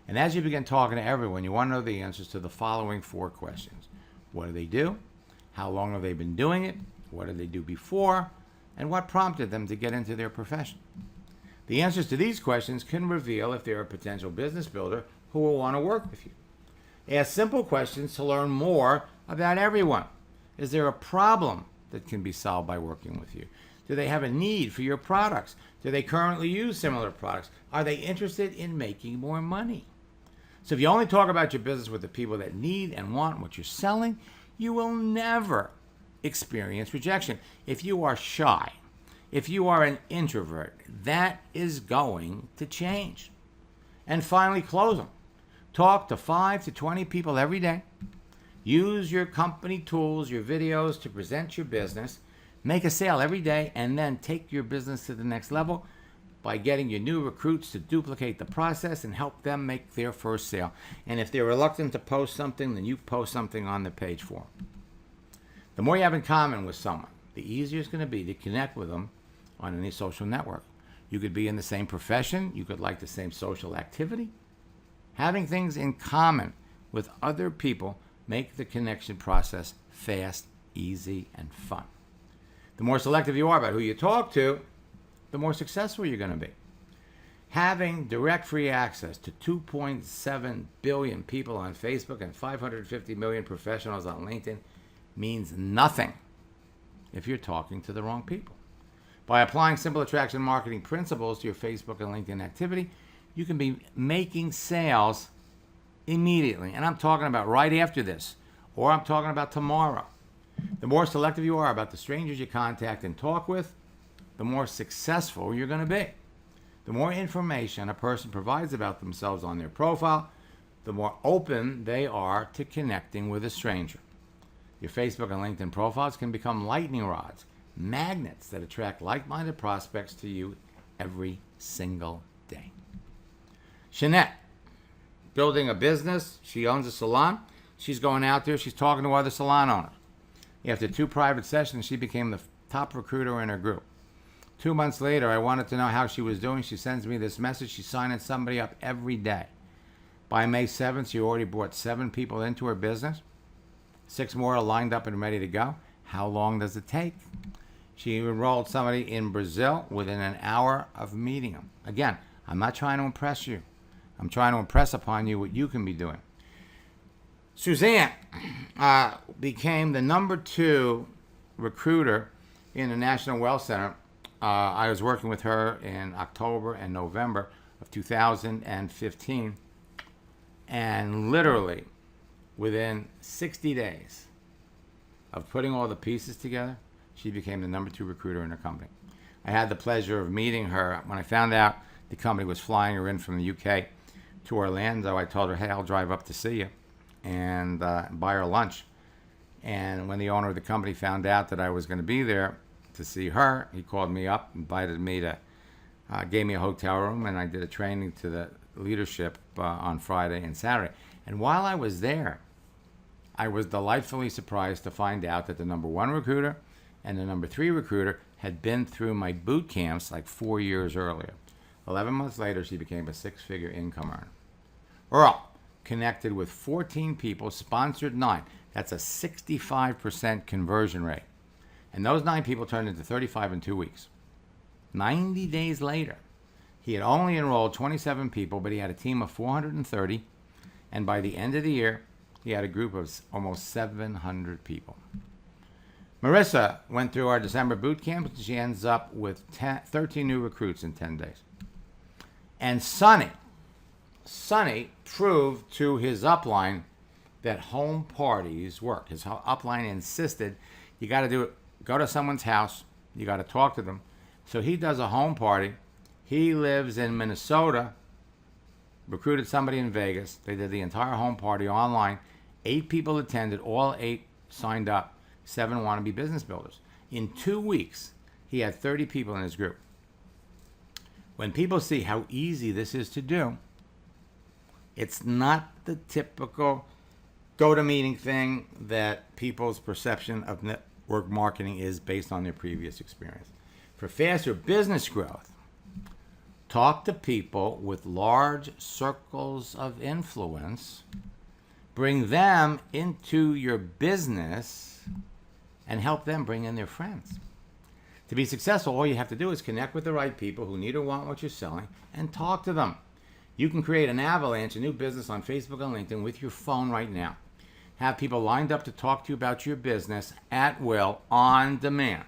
And as you begin talking to everyone, you want to know the answers to the following 4 questions. What do they do? How long have they been doing it? What did they do before? And what prompted them to get into their profession? The answers to these questions can reveal if they're a potential business builder who will want to work with you. Ask simple questions to learn more about everyone. Is there a problem that can be solved by working with you? Do they have a need for your products? Do they currently use similar products? Are they interested in making more money? So if you only talk about your business with the people that need and want what you're selling, you will never experience rejection. If you are shy, if you are an introvert, that is going to change. And finally, close them. Talk to 5 to 20 people every day. Use your company tools, your videos to present your business. Make a sale every day, and then take your business to the next level by getting your new recruits to duplicate the process and help them make their first sale. And if they're reluctant to post something, then you post something on the page for them. The more you have in common with someone, the easier it's going to be to connect with them on any social network. You could be in the same profession. You could like the same social activity. Having things in common with other people make the connection process fast, easy, and fun. The more selective you are about who you talk to, the more successful you're going to be. Having direct free access to 2.7 billion people on Facebook and 550 million professionals on LinkedIn means nothing if you're talking to the wrong people. By applying simple attraction marketing principles to your Facebook and LinkedIn activity, you can be making sales immediately. And I'm talking about right after this, or I'm talking about tomorrow. The more selective you are about the strangers you contact and talk with, the more successful you're going to be. The more information a person provides about themselves on their profile, the more open they are to connecting with a stranger. Your Facebook and LinkedIn profiles can become lightning rods, magnets that attract like-minded prospects to you every single day. Jeanette, building a business. She owns a salon. She's going out there. She's talking to other salon owners. After 2 private sessions, she became the top recruiter in her group. 2 months later, I wanted to know how she was doing. She sends me this message. She's signing somebody up every day. By May 7th, she already brought 7 people into her business. 6 more are lined up and ready to go. How long does it take? She enrolled somebody in Brazil within an hour of meeting them. Again, I'm not trying to impress you. I'm trying to impress upon you what you can be doing. Suzanne became the number 2 recruiter in the National Wealth Center. I was working with her in October and November of 2015. And literally, within 60 days of putting all the pieces together, she became the number 2 recruiter in her company. I had the pleasure of meeting her. When I found out the company was flying her in from the UK to Orlando, I told her, hey, I'll drive up to see you and buy her lunch. And when the owner of the company found out that I was going to be there to see her, he called me up, invited me to, gave me a hotel room, and I did a training to the leadership on Friday and Saturday. And while I was there, I was delightfully surprised to find out that the number 1 recruiter and the number 3 recruiter had been through my boot camps like 4 years earlier. 11 months later, she became a 6-figure income earner. Earl connected with 14 people, sponsored 9. That's a 65% conversion rate. And those 9 people turned into 35 in 2 weeks. 90 days later, he had only enrolled 27 people, but he had a team of 430. And by the end of the year, he had a group of almost 700 people. Marissa went through our December boot camp, and she ends up with 13 new recruits in 10 days. And Sonny proved to his upline that home parties work. His upline insisted you got to do it. Go to someone's house. You got to talk to them. So he does a home party. He lives in Minnesota. Recruited somebody in Vegas. They did the entire home party online. 8 people attended. All 8 signed up. 7 want to be business builders. In 2 weeks, he had 30 people in his group. When people see how easy this is to do, it's not the typical go-to-meeting thing that people's perception of network marketing is based on their previous experience. For faster business growth, talk to people with large circles of influence, bring them into your business, and help them bring in their friends. To be successful, all you have to do is connect with the right people who need or want what you're selling and talk to them. You can create an avalanche of new business on Facebook and LinkedIn with your phone right now. Have people lined up to talk to you about your business at will, on demand.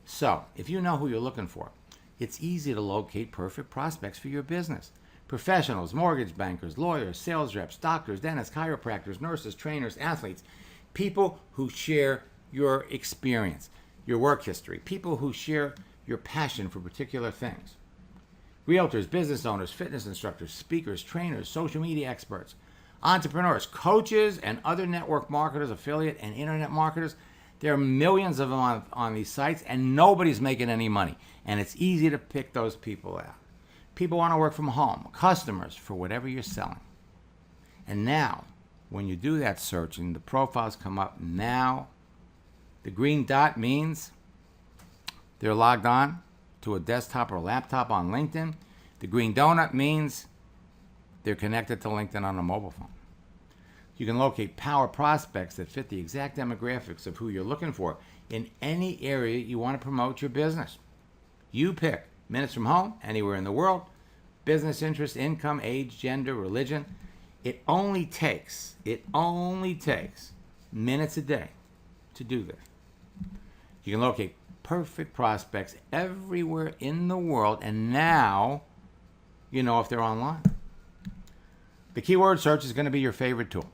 So, if you know who you're looking for, it's easy to locate perfect prospects for your business. Professionals, mortgage bankers, lawyers, sales reps, doctors, dentists, chiropractors, nurses, trainers, athletes, people who share your experience, your work history, people who share your passion for particular things. Realtors, business owners, fitness instructors, speakers, trainers, social media experts, entrepreneurs, coaches, and other network marketers, affiliate and internet marketers. There are millions of them on these sites, and nobody's making any money. And it's easy to pick those people out. People want to work from home, customers for whatever you're selling. And now, when you do that searching, the profiles come up now. The green dot means they're logged on to a desktop or laptop on LinkedIn. The green donut means they're connected to LinkedIn on a mobile phone. You can locate power prospects that fit the exact demographics of who you're looking for in any area you want to promote your business. You pick minutes from home, anywhere in the world, business interest, income, age, gender, religion. It only takes minutes a day to do this. You can locate perfect prospects everywhere in the world, and now you know if they're online. The keyword search is going to be your favorite tool.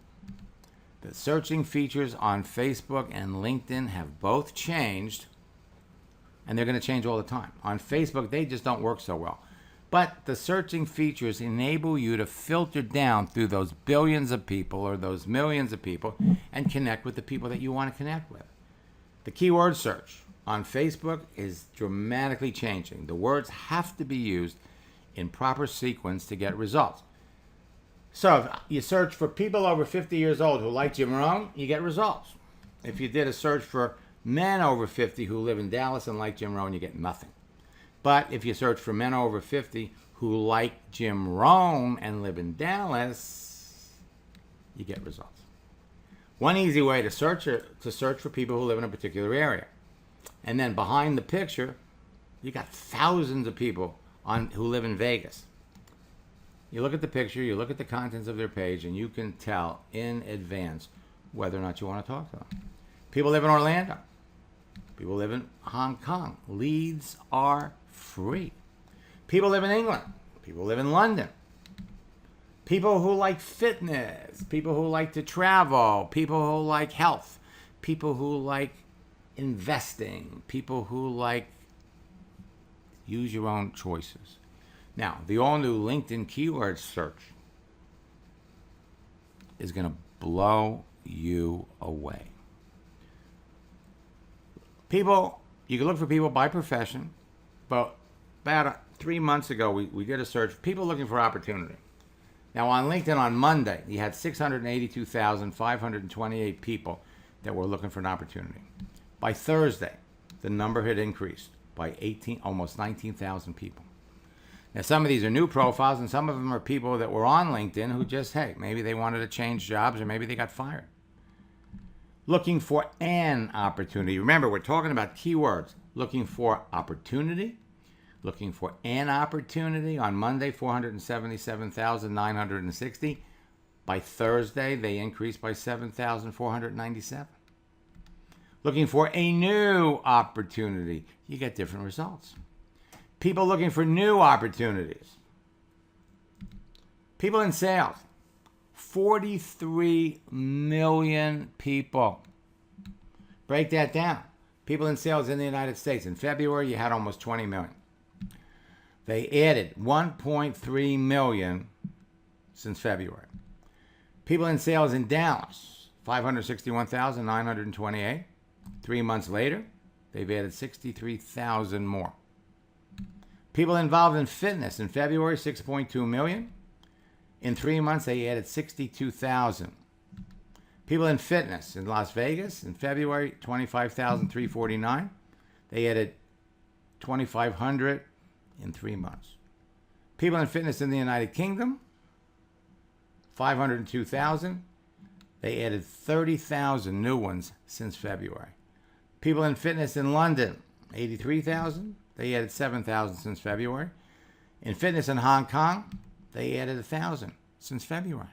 The searching features on Facebook and LinkedIn have both changed, and they're going to change all the time. On Facebook, they just don't work so well. But the searching features enable you to filter down through those billions of people or those millions of people and connect with the people that you want to connect with. The keyword search on Facebook is dramatically changing. The words have to be used in proper sequence to get results. So if you search for people over 50 years old who like Jim Rohn, you get results. If you did a search for men over 50 who live in Dallas and like Jim Rohn, you get nothing. But if you search for men over 50 who like Jim Rohn and live in Dallas, you get results. One easy way to search for people who live in a particular area. And then behind the picture, you got thousands of people who live in Vegas. You look at the picture, you look at the contents of their page, and you can tell in advance whether or not you want to talk to them. People live in Orlando. People live in Hong Kong. Leads are free. People live in England. People live in London. People who like fitness. People who like to travel. People who like health. People who like investing. People who like use your own choices. Now, the all-new LinkedIn keyword search is going to blow you away. People, you can look for people by profession, but about 3 months ago, we did a search, people looking for opportunity. Now, on LinkedIn on Monday, you had 682,528 people that were looking for an opportunity. By Thursday, the number had increased by almost 19,000 people. Now, some of these are new profiles, and some of them are people that were on LinkedIn who just, hey, maybe they wanted to change jobs, or maybe they got fired. Looking for an opportunity. Remember, we're talking about keywords. Looking for opportunity. Looking for an opportunity. On Monday, 477,960. By Thursday, they increased by 7,497. Looking for a new opportunity. You get different results. People looking for new opportunities. People in sales. 43 million people. Break that down. People in sales in the United States. In February, you had almost 20 million. They added 1.3 million since February. People in sales in Dallas, 561,928. 3 months later, they've added 63,000 more. People involved in fitness in February, 6.2 million. In 3 months, they added 62,000. People in fitness in Las Vegas in February, 25,349. They added 2,500 in 3 months. People in fitness in the United Kingdom, 502,000. They added 30,000 new ones since February. People in fitness in London, 83,000. They added 7,000 since February. In fitness in Hong Kong, they added 1,000 since February.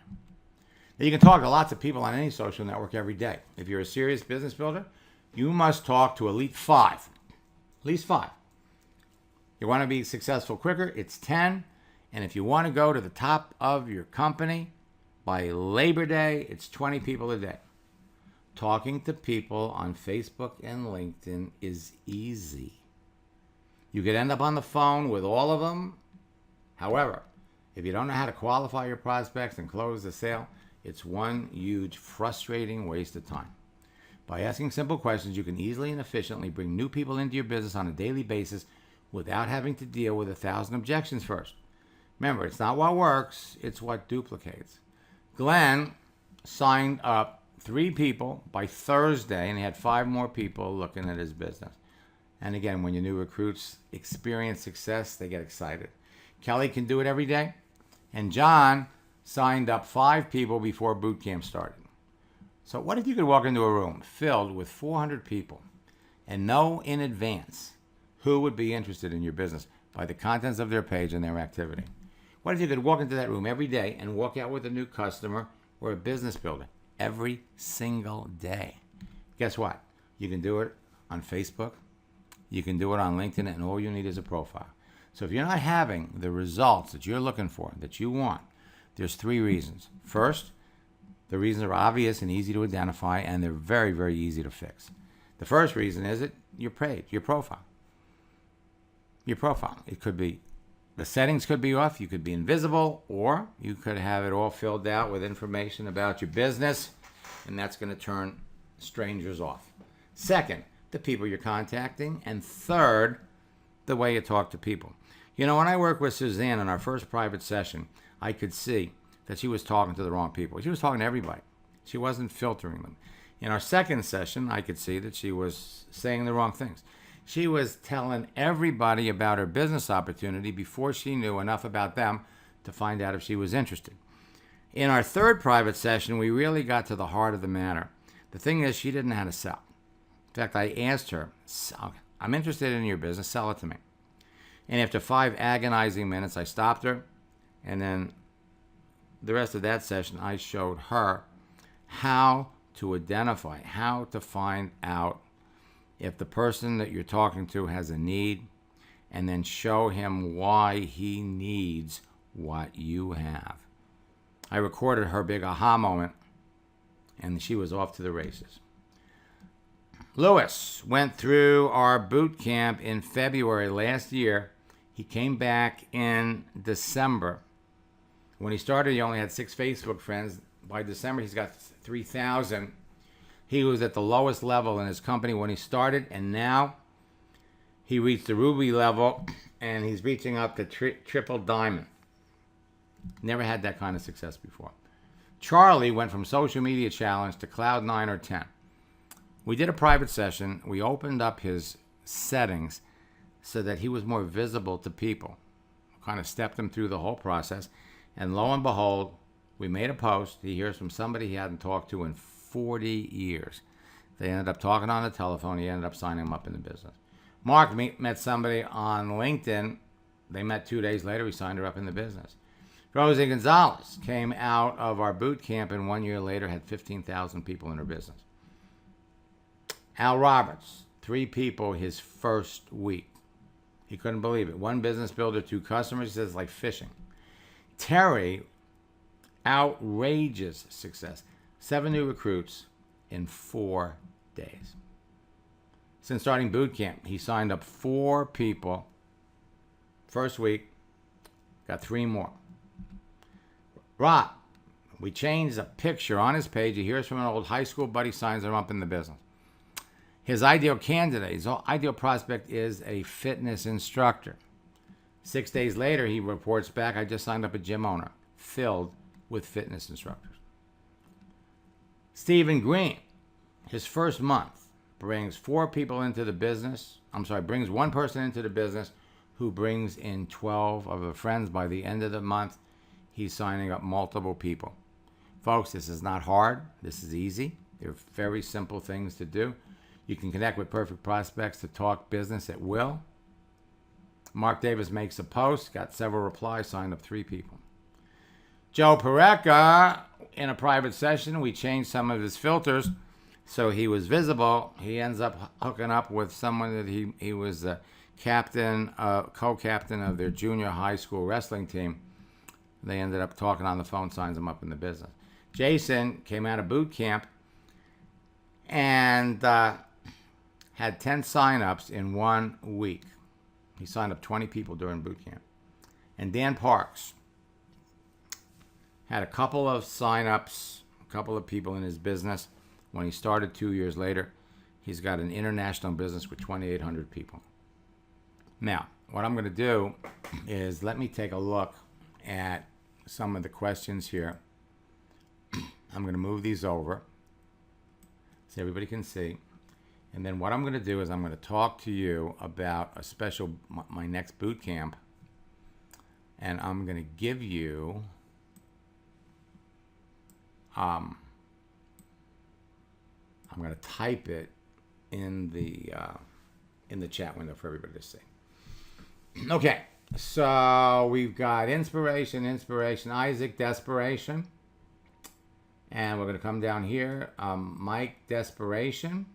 Now, you can talk to lots of people on any social network every day. If you're a serious business builder, you must talk to at least 5. At least 5. You want to be successful quicker, it's 10. And if you want to go to the top of your company by Labor Day, it's 20 people a day. Talking to people on Facebook and LinkedIn is easy. You could end up on the phone with all of them. However, if you don't know how to qualify your prospects and close the sale, it's one huge frustrating waste of time. By asking simple questions, you can easily and efficiently bring new people into your business on a daily basis without having to deal with 1,000 objections first. Remember, it's not what works, it's what duplicates. Glenn signed up 3 people by Thursday, and he had 5 more people looking at his business. And again, when your new recruits experience success, they get excited. Kelly can do it every day. And John signed up 5 people before boot camp started. So what if you could walk into a room filled with 400 people and know in advance who would be interested in your business by the contents of their page and their activity? What if you could walk into that room every day and walk out with a new customer or a business builder every single day? Guess what? You can do it on Facebook. You can do it on LinkedIn, and all you need is a profile. So if you're not having the results that you're looking for, that you want, there's 3 reasons. First, the reasons are obvious and easy to identify, and they're very, very easy to fix. The first reason is your page, your profile. Your profile. It could be, the settings could be off, you could be invisible, or you could have it all filled out with information about your business, and that's going to turn strangers off. Second, the people you're contacting. And third, the way you talk to people. You know, when I worked with Suzanne in our first private session, I could see that she was talking to the wrong people. She was talking to everybody. She wasn't filtering them. In our second session, I could see that she was saying the wrong things. She was telling everybody about her business opportunity before she knew enough about them to find out if she was interested. In our third private session, we really got to the heart of the matter. The thing is, she didn't know how to sell. In fact, I asked her, I'm interested in your business, sell it to me. And after 5 agonizing minutes, I stopped her, and then the rest of that session, I showed her how to identify, how to find out if the person that you're talking to has a need, and then show him why he needs what you have. I recorded her big aha moment, and she was off to the races. Lewis went through our boot camp in February last year. He came back in December. When he started, he only had 6 Facebook friends. By December, he's got 3,000. He was at the lowest level in his company when he started, and now he reached the ruby level, and he's reaching up to triple diamond. Never had that kind of success before. Charlie went from social media challenge to cloud 9 or 10. We did a private session. We opened up his settings so that he was more visible to people. Kind of stepped him through the whole process. And lo and behold, we made a post. He hears from somebody he hadn't talked to in 40 years. They ended up talking on the telephone. He ended up signing him up in the business. Mark met somebody on LinkedIn. They met 2 days later. He signed her up in the business. Rosie Gonzalez came out of our boot camp, and 1 year later had 15,000 people in her business. Al Roberts, 3 people his first week. He couldn't believe it. 1 business builder, 2 customers. He says it's like fishing. Terry, outrageous success. 7 new recruits in 4 days. Since starting boot camp, he signed up 4 people. First week, got 3 more. Rob, we changed a picture on his page. He hears from an old high school buddy, signs him up in the business. His ideal candidate, his ideal prospect is a fitness instructor. 6 days later, he reports back, I just signed up a gym owner filled with fitness instructors. Stephen Green, his first month, brings 4 people into the business. Brings 1 person into the business who brings in 12 of her friends. By the end of the month, he's signing up multiple people. Folks, this is not hard. This is easy. They're very simple things to do. You can connect with perfect prospects to talk business at will. Mark Davis makes a post, got several replies, signed up 3 people. Joe Pareca, in a private session, we changed some of his filters so he was visible. He ends up hooking up with someone that he was the captain, co-captain of their junior high school wrestling team. They ended up talking on the phone, signs him up in the business. Jason came out of boot camp and had 10 sign-ups in 1 week. He signed up 20 people during boot camp. And Dan Parks had a couple of sign-ups, a couple of people in his business. When he started 2 years later, he's got an international business with 2,800 people. Now, what I'm going to do is let me take a look at some of the questions here. I'm going to move these over so everybody can see. And then what I'm going to do is I'm going to talk to you about a special, my next boot camp. And I'm going to give you I'm going to type it in the chat window for everybody to see. Okay, so we've got inspiration, Isaac, desperation. And we're going to come down here. Mike, desperation.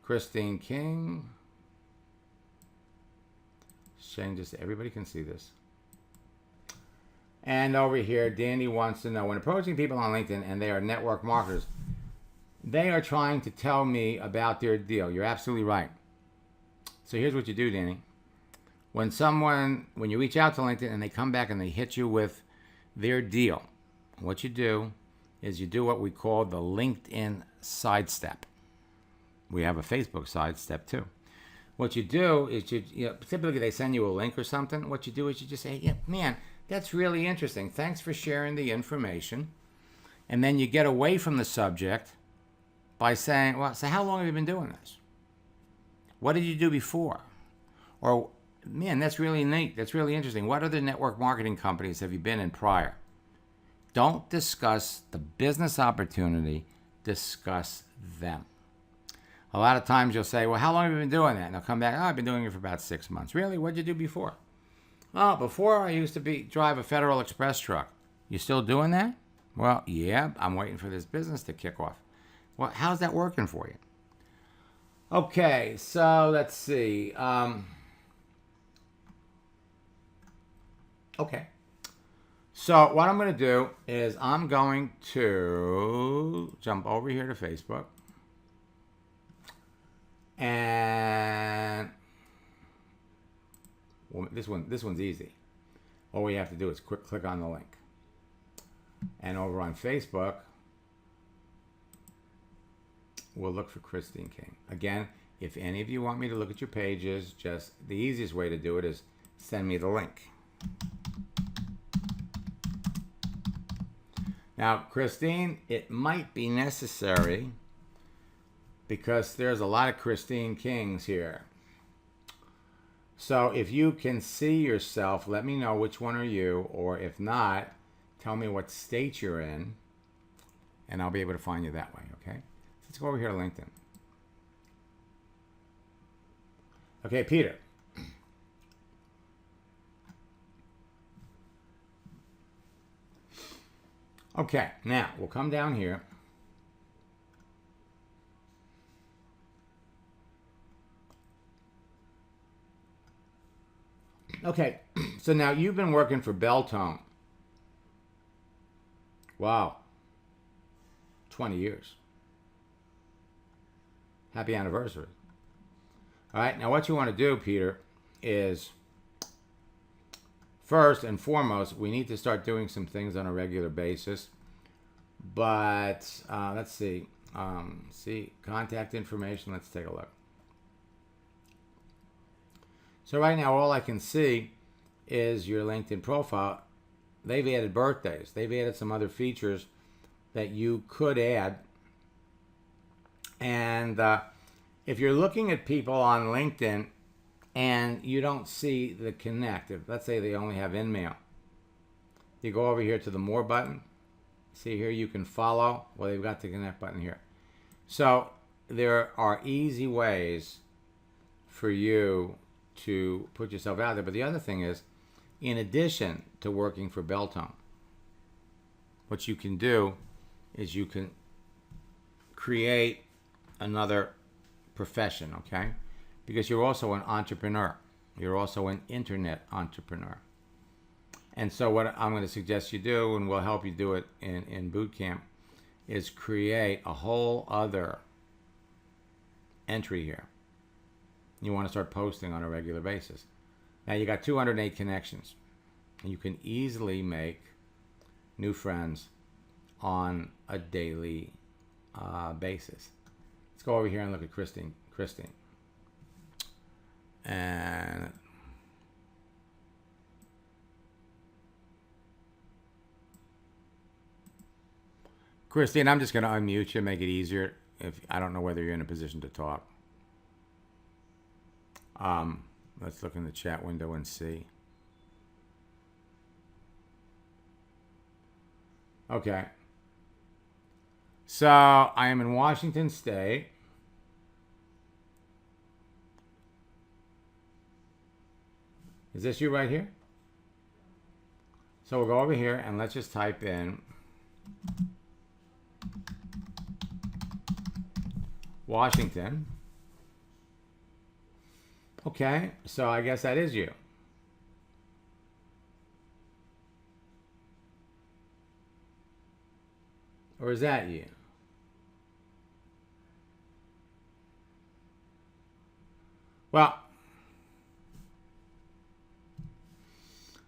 Christine King. Change this so everybody can see this. And over here, Danny wants to know, when approaching people on LinkedIn and they are network marketers, they are trying to tell me about their deal. You're absolutely right. So here's what you do, Danny. When you reach out to LinkedIn and they come back and they hit you with their deal, what you do is you do what we call the LinkedIn sidestep. We have a Facebook sidestep too. What you do is typically they send you a link or something. What you do is you just say, yeah, man, that's really interesting. Thanks for sharing the information. And then you get away from the subject by saying, well, so how long have you been doing this? What did you do before? Or, man, that's really neat. That's really interesting. What other network marketing companies have you been in prior? Don't discuss the business opportunity. Discuss them. A lot of times you'll say, well, how long have you been doing that? And they'll come back, I've been doing it for about 6 months. Really? What did you do before? Oh, before I used to drive a Federal Express truck. You still doing that? Well, yeah, I'm waiting for this business to kick off. Well, how's that working for you? Okay, so let's see. Okay. So what I'm going to do is I'm going to jump over here to Facebook. And well, this one's easy. All we have to do is click on the link. And over on Facebook, we'll look for Christine King. Again, if any of you want me to look at your pages, just the easiest way to do it is send me the link. Now, Christine, it might be necessary because there's a lot of Christine Kings here. So if you can see yourself, let me know which one are you, or if not, tell me what state you're in, and I'll be able to find you that way, okay? Let's go over here to LinkedIn. Okay, Peter. Okay, now we'll come down here. Okay, so now you've been working for Beltone. Wow. 20 years. Happy anniversary. All right, now what you want to do, Peter, is first and foremost, we need to start doing some things on a regular basis. But let's see. Contact information. Let's take a look. So right now, all I can see is your LinkedIn profile. They've added birthdays. They've added some other features that you could add. And if you're looking at people on LinkedIn and you don't see the connect, if, let's say they only have InMail, you go over here to the More button. See here, you can follow. Well, they've got the connect button here. So there are easy ways for you to put yourself out there. But the other thing is, in addition to working for Beltone, what you can do is you can create another profession, okay? Because you're also an entrepreneur. You're also an internet entrepreneur. And so what I'm going to suggest you do, and we'll help you do it in boot camp, is create a whole other entry here. You want to start posting on a regular basis. Now you got 208 connections. And you can easily make new friends on a daily basis. Let's go over here and look at Christine. And Christine, I'm just going to unmute you, make it easier. If I don't know whether you're in a position to talk. Let's look in the chat window and see. Okay. So I am in Washington State. Is this you right here? So we'll go over here and let's just type in Washington. Okay, so I guess that is you. Or is that you? Well,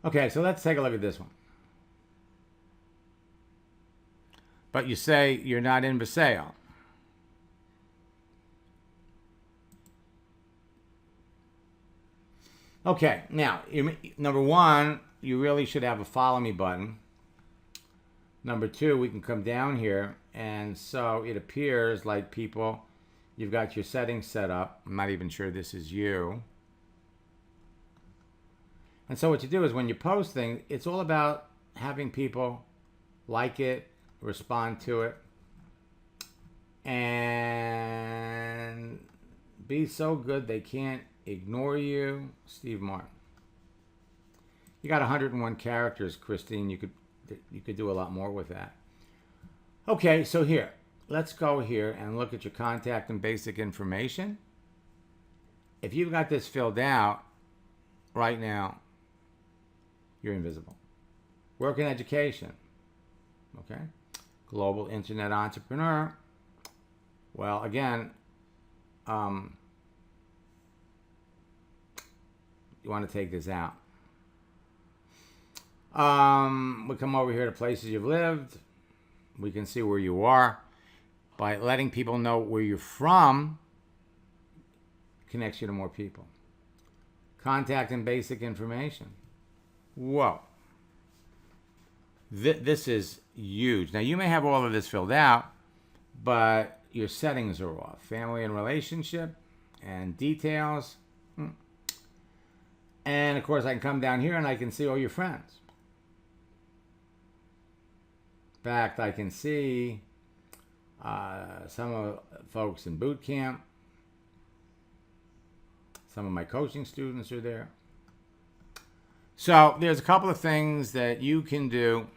okay, so let's take a look at this one. But you say you're not in Paseo. Okay, now, number one, you really should have a follow me button. Number two, we can come down here, and so it appears like people, you've got your settings set up. I'm not even sure this is you. And so what you do is when you post things, it's all about having people like it, respond to it, and be so good they can't ignore you. Steve Martin. You got 101 characters, Christine. You could you could do a lot more with that. Okay, so here, let's go here and look at your contact and basic information. If you've got this filled out right now, you're invisible. Work in education. Okay. Global internet entrepreneur. Well, again, you want to take this out. We come over here to places you've lived. We can see where you are. By letting people know where you're from, connects you to more people. Contact and basic information. Whoa. This is huge. Now, you may have all of this filled out, but your settings are off. Family and relationship and details. And, of course, I can come down here and I can see all your friends. In fact, I can see some of the folks in boot camp. Some of my coaching students are there. So there's a couple of things that you can do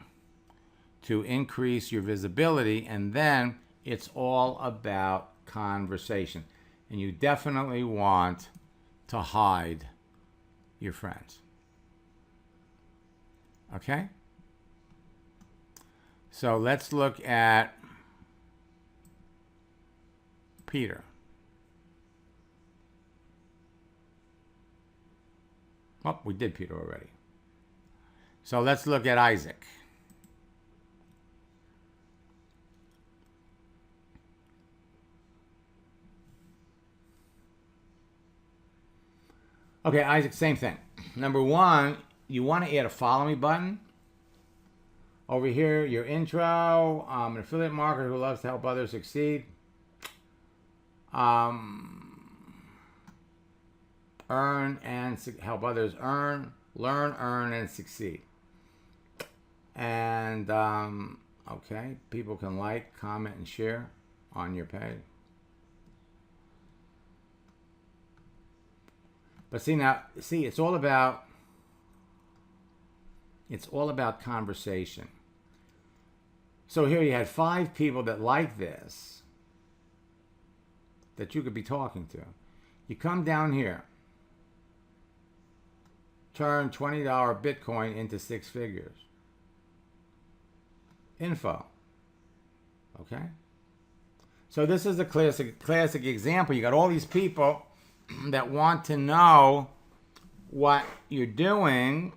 to increase your visibility, and then it's all about conversation. And you definitely want to hide your friends. Okay? So let's look at Peter. Oh, we did Peter already. So let's look at Isaac. Okay, Isaac, same thing. Number one, you want to add a follow me button. Over here, your intro. I'm an affiliate marketer who loves to help others succeed. Earn and help others earn, learn, earn, and succeed. And, okay, people can like, comment, and share on your page. But see, it's all about conversation. So here you had 5 people that like this, that you could be talking to. You come down here, turn $20 Bitcoin into 6 figures. Info. Okay? So this is a classic example. You got all these people that want to know what you're doing.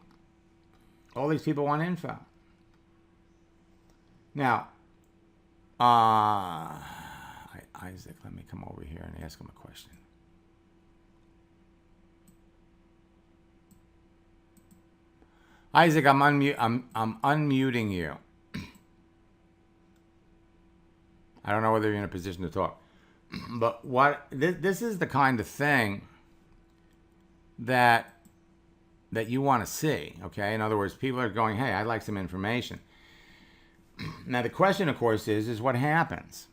All these people want info. Now, Isaac, let me come over here and ask him a question. Isaac, I'm unmuting you. I don't know whether you're in a position to talk, but this is the kind of thing that you want to see. Okay, in other words, people are going, "Hey, I'd like some information." Now, the question, of course, is what happens?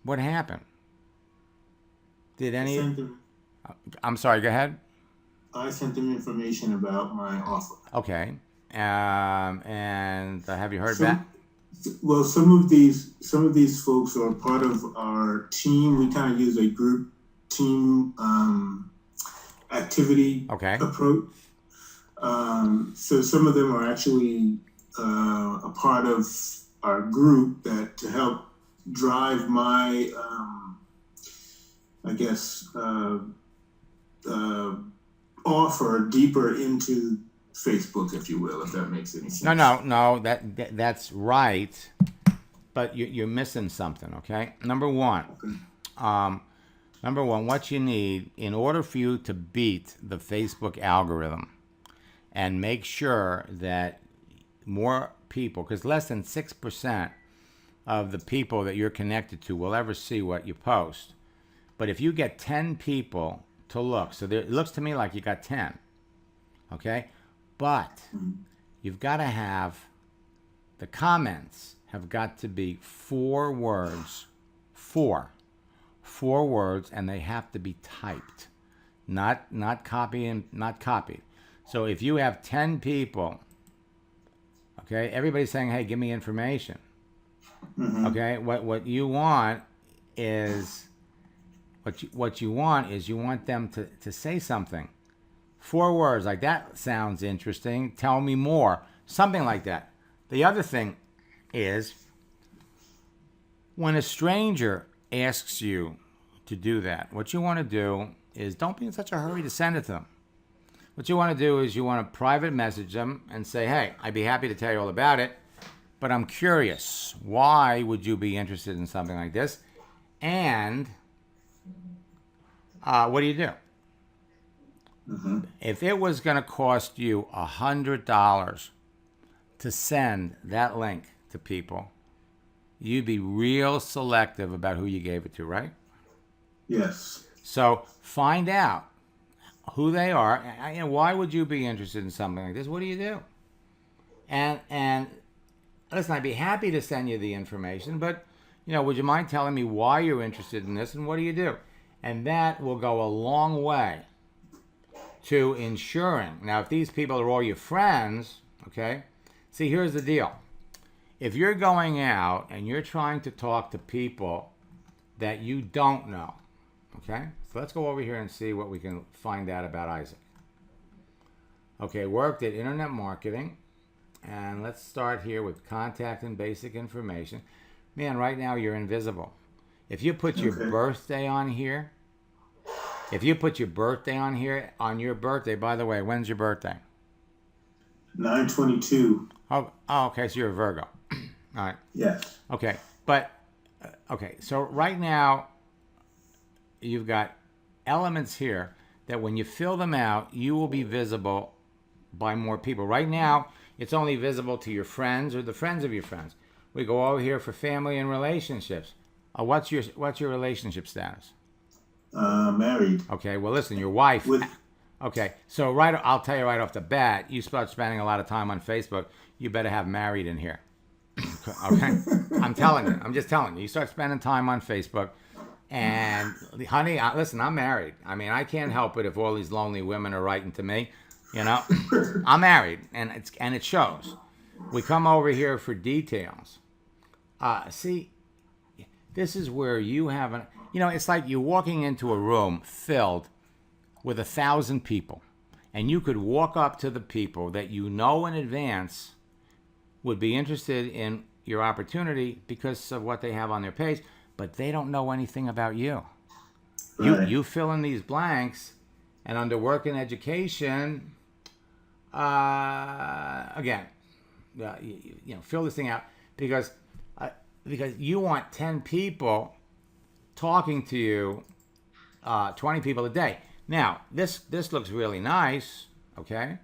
What happened? Did any? I'm sorry. Go ahead. I sent them information about my offer. Okay. And have you heard back? Well, some of these folks are part of our team. We kind of use a group team activity approach. So some of them are actually a part of our group that to help drive my, offer deeper into Facebook, if you will, if that makes any sense. No, that's right, but you're missing something. Okay, number one, what you need in order for you to beat the Facebook algorithm and make sure that more people, because less than 6% of the people that you're connected to will ever see what you post, but if you get 10 people to look, so it looks to me like you got 10, okay? But you've got to have, the comments have got to be 4 words, 4 words, and they have to be typed, not copied. So if you have 10 people, Okay, everybody's saying, "Hey, give me information." Mm-hmm. Okay, what you want is what you want is you want them to say something. 4 words like that sounds interesting. Tell me more. Something like that. The other thing is when a stranger asks you to do that, what you want to do is don't be in such a hurry to send it to them. What you want to do is you want to private message them and say, "Hey, I'd be happy to tell you all about it, but I'm curious. Why would you be interested in something like this? And what do you do?" Mm-hmm. If it was going to cost you $100 to send that link to people, you'd be real selective about who you gave it to, right? Yes. So find out who they are. And why would you be interested in something like this? What do you do? And listen, I'd be happy to send you the information, but would you mind telling me why you're interested in this and what do you do? And that will go a long way to ensuring. Now, if these people are all your friends, okay, see, here's the deal. If you're going out and you're trying to talk to people that you don't know, okay, so let's go over here and see what we can find out about Isaac. Okay, worked at internet marketing, and let's start here with contact and basic information. Man, right now you're invisible. If you put your birthday on here, on your birthday, by the way, when's your birthday? 9/22. Oh, okay, so you're a Virgo. All right. Yes. Okay, but, okay, so right now, you've got elements here that when you fill them out, you will be visible by more people. Right now, it's only visible to your friends or the friends of your friends. We go over here for family and relationships. What's your relationship status? Married. Okay, well, listen, your wife. Okay, so I'll tell you right off the bat, you start spending a lot of time on Facebook, you better have married in here. Okay? I'm telling you. I'm just telling you. You start spending time on Facebook, and honey, listen, I'm married. I mean, I can't help it if all these lonely women are writing to me. I'm married, and it shows. We come over here for details. See, this is where you have it's like you're walking into a room filled with 1,000 people, and you could walk up to the people that you know in advance would be interested in your opportunity because of what they have on their page, but they don't know anything about you. Right. You fill in these blanks, and under work and education, again, fill this thing out because you want 10 people talking to you, 20 people a day. Now, this looks really nice, okay?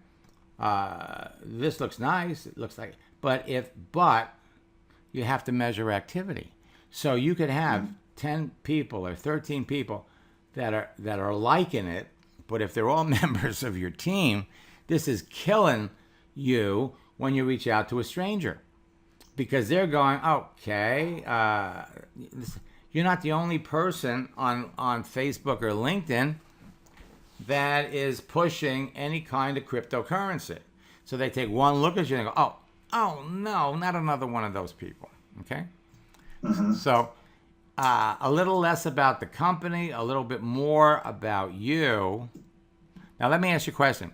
This looks nice. It looks like, but you have to measure activity. So you could have 10 people or 13 people that are liking it, but if they're all members of your team, this is killing you when you reach out to a stranger because they're going, okay, you're not the only person on Facebook or LinkedIn that is pushing any kind of cryptocurrency. So they take one look at you and go, oh no, not another one of those people. Okay? Mm-hmm. So a little less about the company, a little bit more about you. Now let me ask you a question.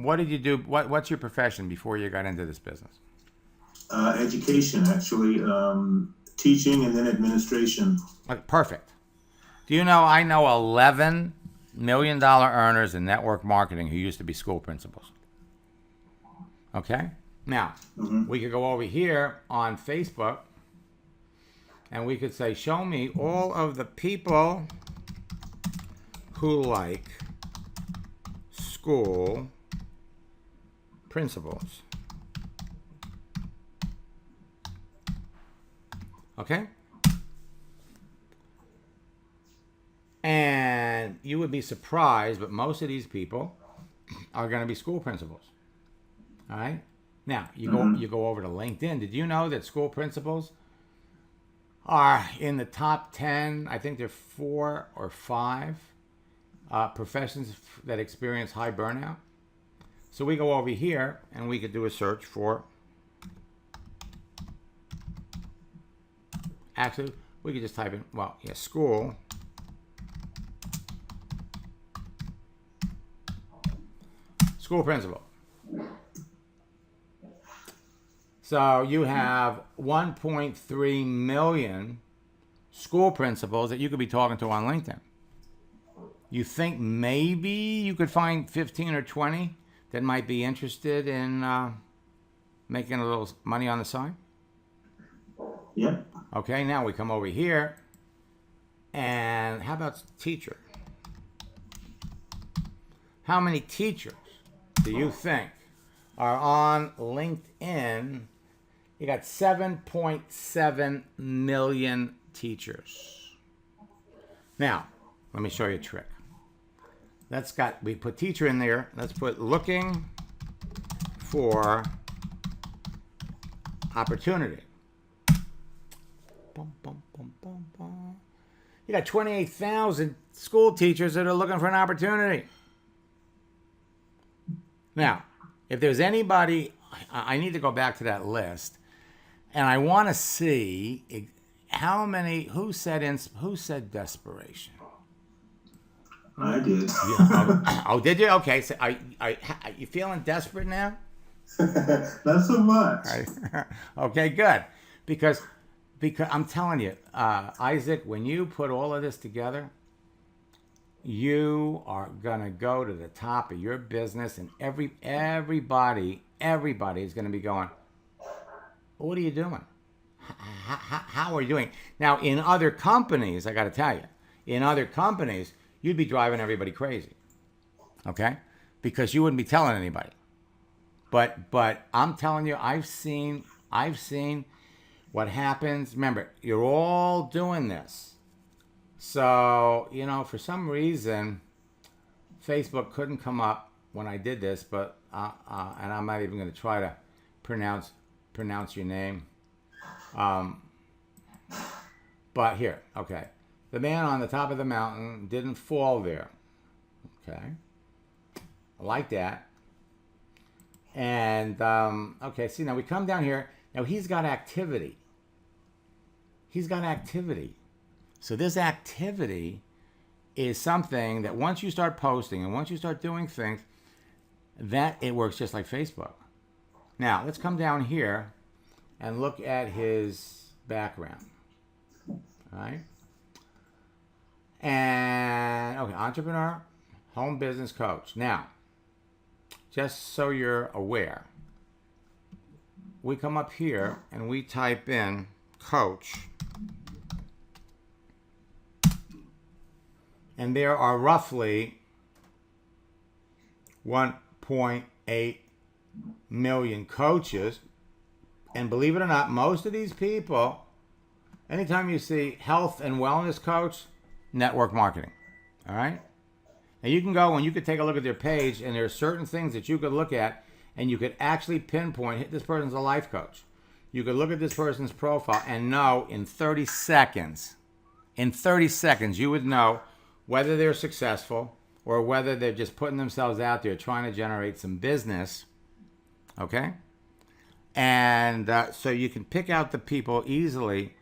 What did you do? What's your profession before you got into this business? Education, actually. Teaching and then administration. Perfect. Do you know I know $11 million earners in network marketing who used to be school principals? Okay? Now, we could go over here on Facebook and we could say, show me all of the people who like school principals. Okay? And you would be surprised, but most of these people are going to be school principals. All right? Now, you go over to LinkedIn. Did you know that school principals are in the top 10, I think they're 4 or 5 professions that experience high burnout? So we go over here and we could do a search for, actually, we could just type in, well, yeah, school principal. So you have 1.3 million school principals that you could be talking to on LinkedIn. You think maybe you could find 15 or 20 that might be interested in making a little money on the side? Yep. Okay, now we come over here, and how about teacher? How many teachers do you think are on LinkedIn? You got 7.7 million teachers. Now, let me show you a trick. We put teacher in there. Let's put looking for opportunity. Bum, bum, bum, bum, bum. You got 28,000 school teachers that are looking for an opportunity. Now, if there's anybody, I need to go back to that list, and I want to see how many. Who said desperation? I did. Oh, did you? Okay. So, are you feeling desperate now? Not so much. Okay, good. Because I'm telling you, Isaac, when you put all of this together, you are gonna go to the top of your business, and everybody is gonna be going, what are you doing? How are you doing? Now, in other companies, I got to tell you, in other companies, you'd be driving everybody crazy, okay? Because you wouldn't be telling anybody. But I'm telling you, I've seen what happens. Remember, you're all doing this. So, for some reason, Facebook couldn't come up when I did this, but and I'm not even going to try to pronounce your name. But here, okay. The man on the top of the mountain didn't fall there. Okay. I like that. And, okay, see, now we come down here. Now he's got activity. So this activity is something that once you start posting and once you start doing things, that it works just like Facebook. Now, let's come down here and look at his background. All right. And, okay, entrepreneur, home business coach. Now, just so you're aware, we come up here and we type in coach. And there are roughly 1.8 million coaches. And believe it or not, most of these people, anytime you see health and wellness coach, network marketing. All right? Now you can go and you could take a look at their page, and there are certain things that you could look at and you could actually pinpoint, this person's a life coach. You could look at this person's profile and know in 30 seconds, you would know whether they're successful or whether they're just putting themselves out there trying to generate some business. Okay? And so you can pick out the people easily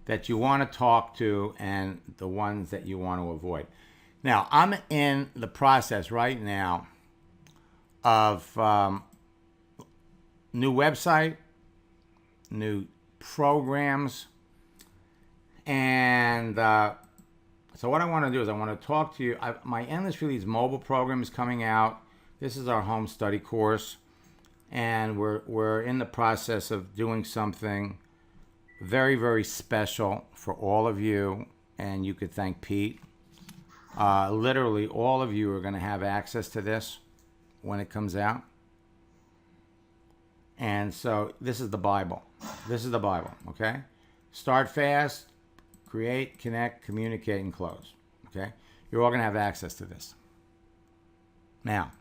that you want to talk to and the ones that you want to avoid. Now, I'm in the process right now of new website, new programs, and so what I want to do is I want to talk to you. My Endless Release mobile program is coming out. This is our home study course, and we're in the process of doing something very, very special for all of you, and you could thank Pete. Literally, all of you are going to have access to this when it comes out. And so this is the Bible. Okay? Start fast, create, connect, communicate, and close. Okay? You're all going to have access to this. Now,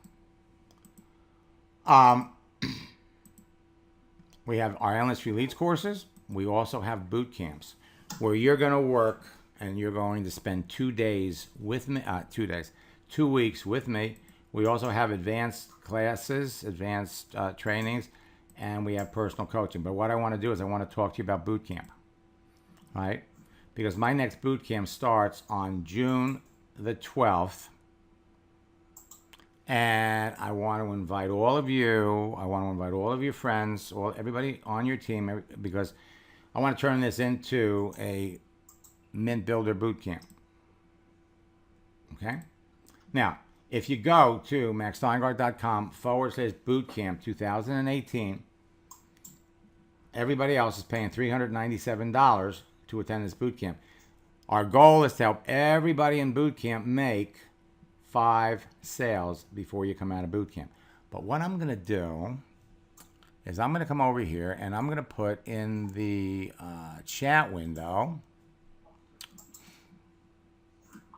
we have our Endless Release courses. We also have boot camps where you're going to work and you're going to spend 2 days with me, 2 weeks with me, We also have advanced classes, advanced trainings, and we have personal coaching. But what I want to do is I want to talk to you about boot camp, right? Because my next boot camp starts on June the 12th. And I want to invite all of you. I want to invite all of your friends, everybody on your team, because I want to turn this into a MintBuilder boot camp. Okay? Now, if you go to maxsteingart.com/bootcamp 2018, everybody else is paying $397 to attend this boot camp. Our goal is to help everybody in boot camp make 5 sales before you come out of boot camp. But what I'm going to do is I'm going to come over here and I'm going to put in the chat window.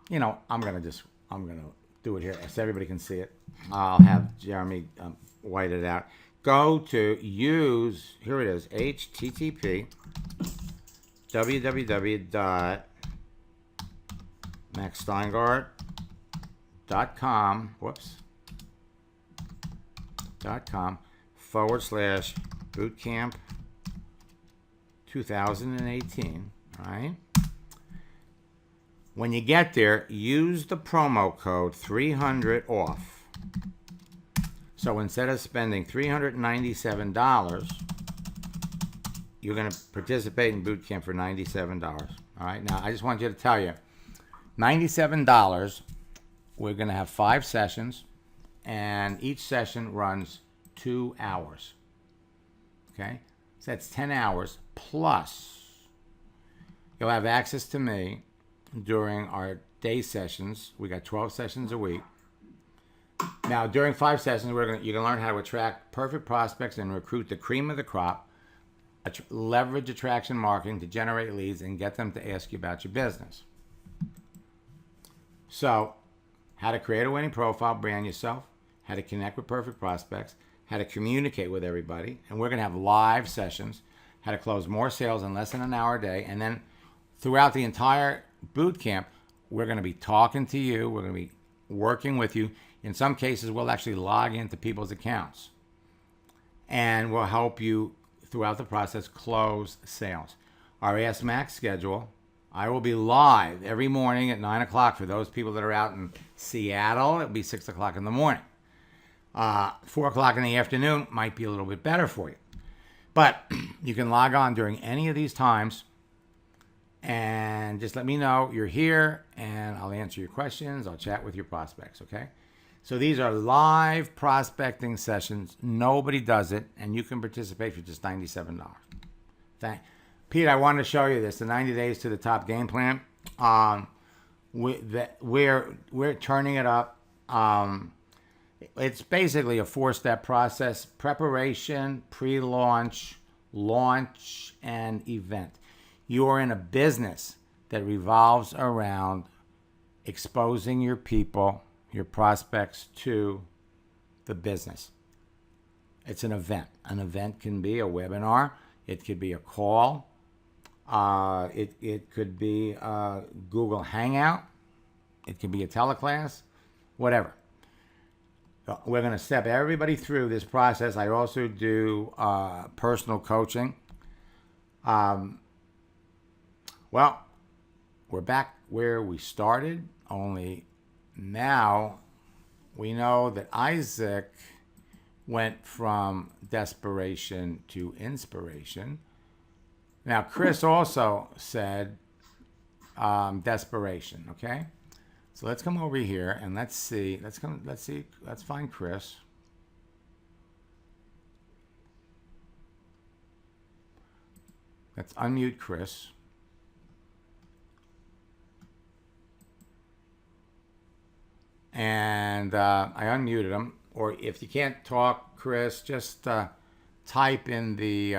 You know, I'm going to do it here so everybody can see it. I'll have Jeremy white it out. Go to here it is, http www.maxsteingart.com/bootcamp 2018, right? When you get there, use the promo code 300 off. So instead of spending $397, you're going to participate in boot camp for $97. All right. Now, I just want you to tell you, $97, we're going to have 5 sessions, and each session runs 2 hours. Okay? So that's 10 hours, plus you'll have access to me during our day sessions. We got 12 sessions a week. Now, during 5 sessions, you're going to learn how to attract perfect prospects and recruit the cream of the crop, leverage attraction marketing to generate leads and get them to ask you about your business. So, how to create a winning profile, brand yourself, how to connect with perfect prospects, how to communicate with everybody, and we're going to have live sessions, how to close more sales in less than an hour a day, and then throughout the entire boot camp, we're going to be talking to you, we're going to be working with you. In some cases, we'll actually log into people's accounts, and we'll help you throughout the process close sales. Our Ask Max schedule, I will be live every morning at 9 o'clock for those people that are out in Seattle. It'll be 6 o'clock in the morning. 4 o'clock in the afternoon might be a little bit better for you. But you can log on during any of these times and just let me know you're here, and I'll answer your questions. I'll chat with your prospects, okay? So these are live prospecting sessions. Nobody does it, and you can participate for just $97. Pete, I wanted to show you this, the 90 Days to the Top game plan. We're turning it up. It's basically a 4-step process: preparation, pre-launch, launch, and event. You are in a business that revolves around exposing your people, your prospects, to the business. It's an event. An event can be a webinar. It could be a call. It could be a Google Hangout. It could be a teleclass, whatever. We're going to step everybody through this process. I also do personal coaching. Well, we're back where we started, only now we know that Isaac went from desperation to inspiration. Now, Chris also said desperation, okay? So let's come over here and let's see. Let's find Chris. Let's unmute Chris. And I unmuted him. Or if you can't talk, Chris, just type in the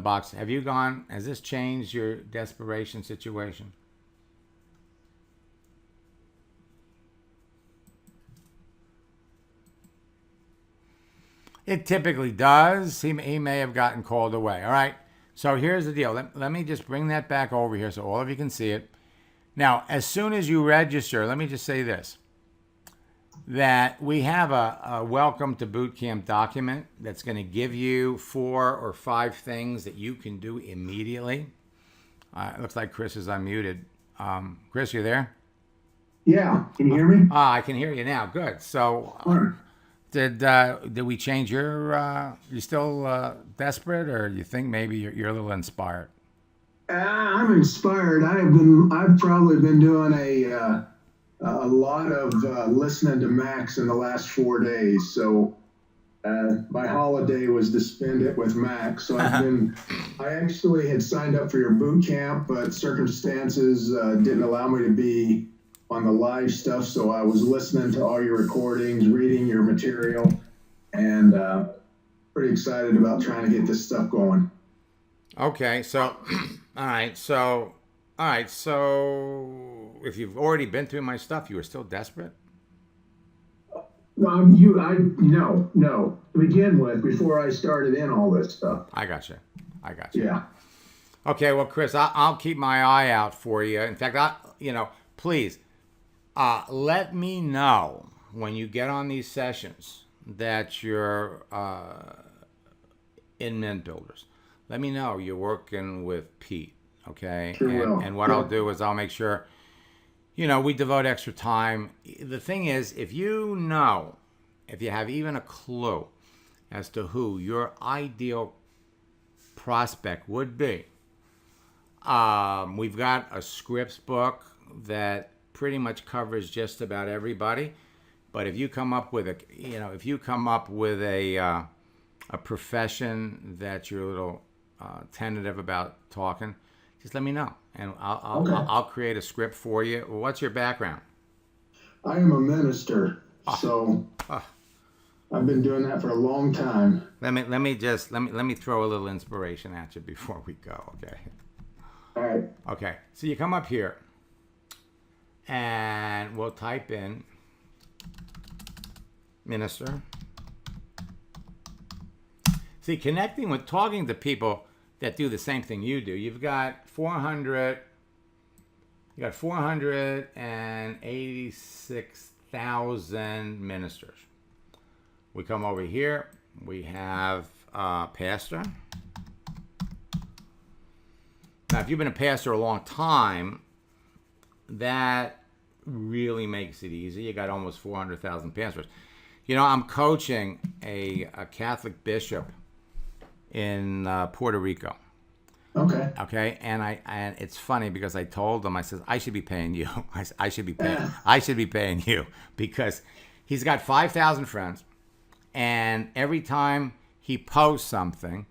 box. Has this changed your desperation situation? It typically does. He may have gotten called away. All right. So here's the deal. Let me just bring that back over here so all of you can see it. Now, as soon as you register, let me just say this. that we have a welcome to boot camp document that's going to give you 4 or 5 things that you can do immediately. It looks like Chris is unmuted. Chris, you there? Yeah, can you hear me? I can hear you now. Good. So, Sure. did we change your? You still desperate, or you think maybe you're a little inspired? I'm inspired. I've probably been doing a lot of listening to Max in the last 4 days. So my holiday was to spend it with Max. So I actually had signed up for your boot camp, but circumstances didn't allow me to be on the live stuff. So I was listening to all your recordings, reading your material, and pretty excited about trying to get this stuff going. Okay, so, all right, so if you've already been through my stuff, you are still desperate? No. To begin with, before I started in all this stuff. I got you. Yeah. Okay, well, Chris, I'll keep my eye out for you. In fact, please, let me know when you get on these sessions that you're in MintBuilders. Let me know you're working with Pete, okay? Sure will. And what I'll do is I'll make sure, we devote extra time. The thing is, if you have even a clue as to who your ideal prospect would be, we've got a scripts book that pretty much covers just about everybody. But if you come up with a profession that you're a little tentative about talking, just let me know, and I'll create a script for you. What's your background? I am a minister, so I've been doing that for a long time. Let me throw a little inspiration at you before we go, okay? All right. Okay, so you come up here, and we'll type in minister. See, talking to people that do the same thing you do. You've got 486,000 ministers. We come over here. We have pastor. Now, if you've been a pastor a long time, that really makes it easy. You got almost 400,000 pastors. I'm coaching a Catholic bishop in Puerto Rico. Okay, and it's funny because I told him, I said, I should be paying you. I should be paying you, because he's got 5,000 friends, and every time he posts something,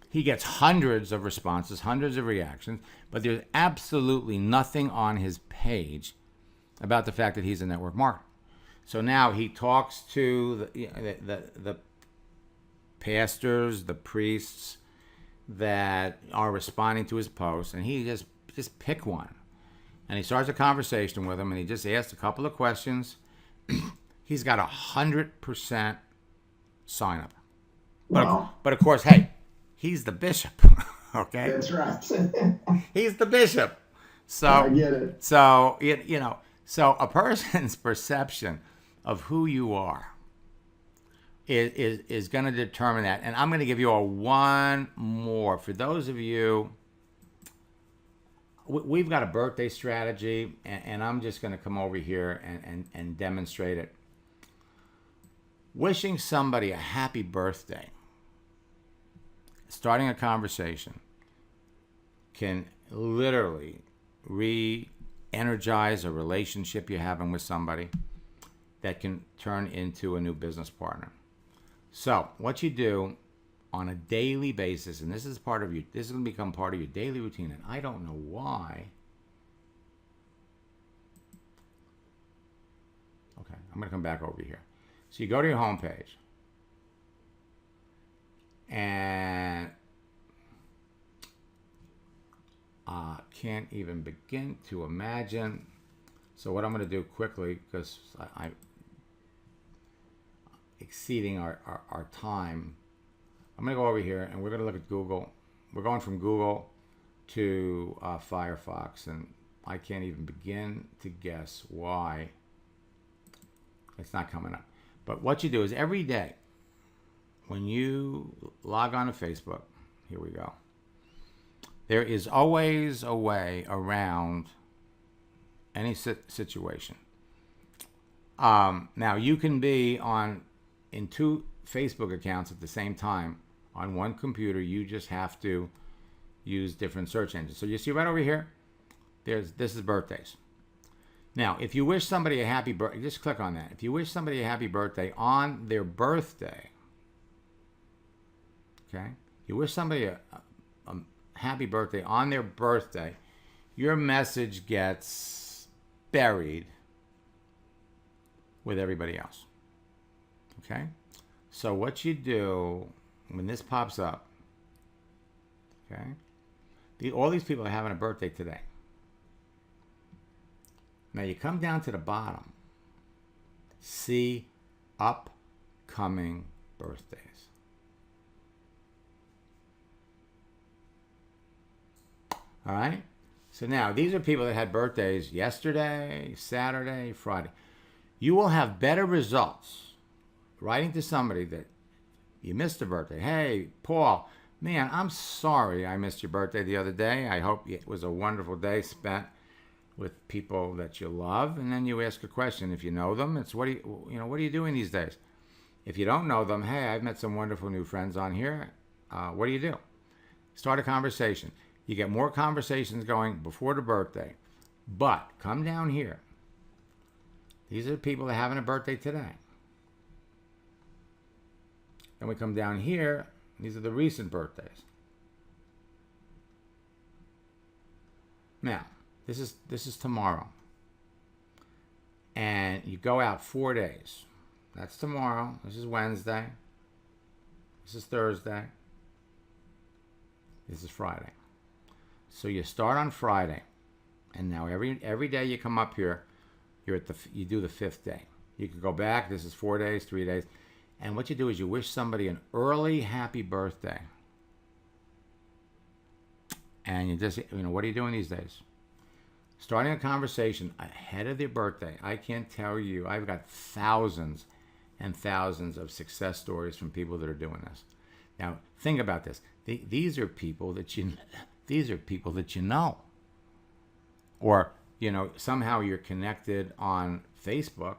he gets hundreds of responses, hundreds of reactions, but there's absolutely nothing on his page about the fact that he's a network marketer. So now he talks to the pastors, the priests that are responding to his posts, and he just pick one, and he starts a conversation with them, and he just asks a couple of questions. He's got 100% sign up. Wow. But of course, hey, he's the bishop. Okay, That's right. he's the bishop. So I get it. So so a person's perception of who you are is going to determine that. And I'm going to give you one more. For those of you, we've got a birthday strategy, and I'm just going to come over here and demonstrate it. Wishing somebody a happy birthday, starting a conversation, can literally re-energize a relationship you're having with somebody that can turn into a new business partner. So what you do on a daily basis, and this is going to become part of your daily routine, and I don't know why. Okay, I'm going to come back over here. So you go to your home page, and I can't even begin to imagine. So what I'm going to do quickly, because I'm exceeding our time, I'm going to go over here, and we're going to look at Google. We're going from Google to Firefox, and I can't even begin to guess why It's not coming up. But what you do is every day when you log on to Facebook, here we go, there is always a way around any situation. Now, you can be in 2 Facebook accounts at the same time on one computer. You just have to use different search engines. So you see right over here, this is birthdays. Now, if you wish somebody a happy birthday, just click on that. If you wish somebody a happy birthday on their birthday, okay? You wish somebody a happy birthday on their birthday, your message gets buried with everybody else, okay? So what you do when this pops up, okay? All these people are having a birthday today. Now you come down to the bottom, see upcoming birthdays. All right? So now these are people that had birthdays yesterday, Saturday, Friday. You will have better results writing to somebody that you missed a birthday. Hey, Paul, man, I'm sorry I missed your birthday the other day. I hope it was a wonderful day spent with people that you love. And then you ask a question. If you know them, it's what are you doing these days? If you don't know them, hey, I've met some wonderful new friends on here. What do you do? Start a conversation. You get more conversations going before the birthday. But come down here. These are the people that are having a birthday today. Then we come down here. These are the recent birthdays. Now, this is tomorrow. And you go out 4 days. That's tomorrow. This is Wednesday. This is Thursday. This is Friday. So you start on Friday. And now every day you come up here, you do the 5th day. You can go back. This is 4 days, 3 days. And what you do is you wish somebody an early happy birthday. And you just, what are you doing these days? Starting a conversation ahead of their birthday. I can't tell you, I've got thousands and thousands of success stories from people that are doing this. Now, think about this. These are people that you know. Or, somehow you're connected on Facebook.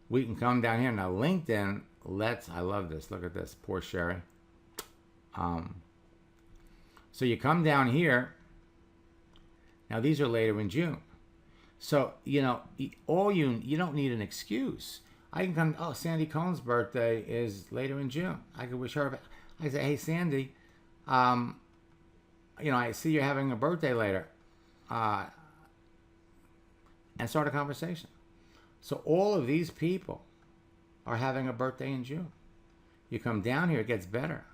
We can come down here. Now, LinkedIn, I love this. Look at this. Poor Sherry. So you come down here. Now, these are later in June. So, you don't need an excuse. I can come, Sandy Cohn's birthday is later in June. I could wish her, I say, hey, Sandy, I see you're having a birthday later. And start a conversation. So all of these people are having a birthday in June. You come down here, it gets better.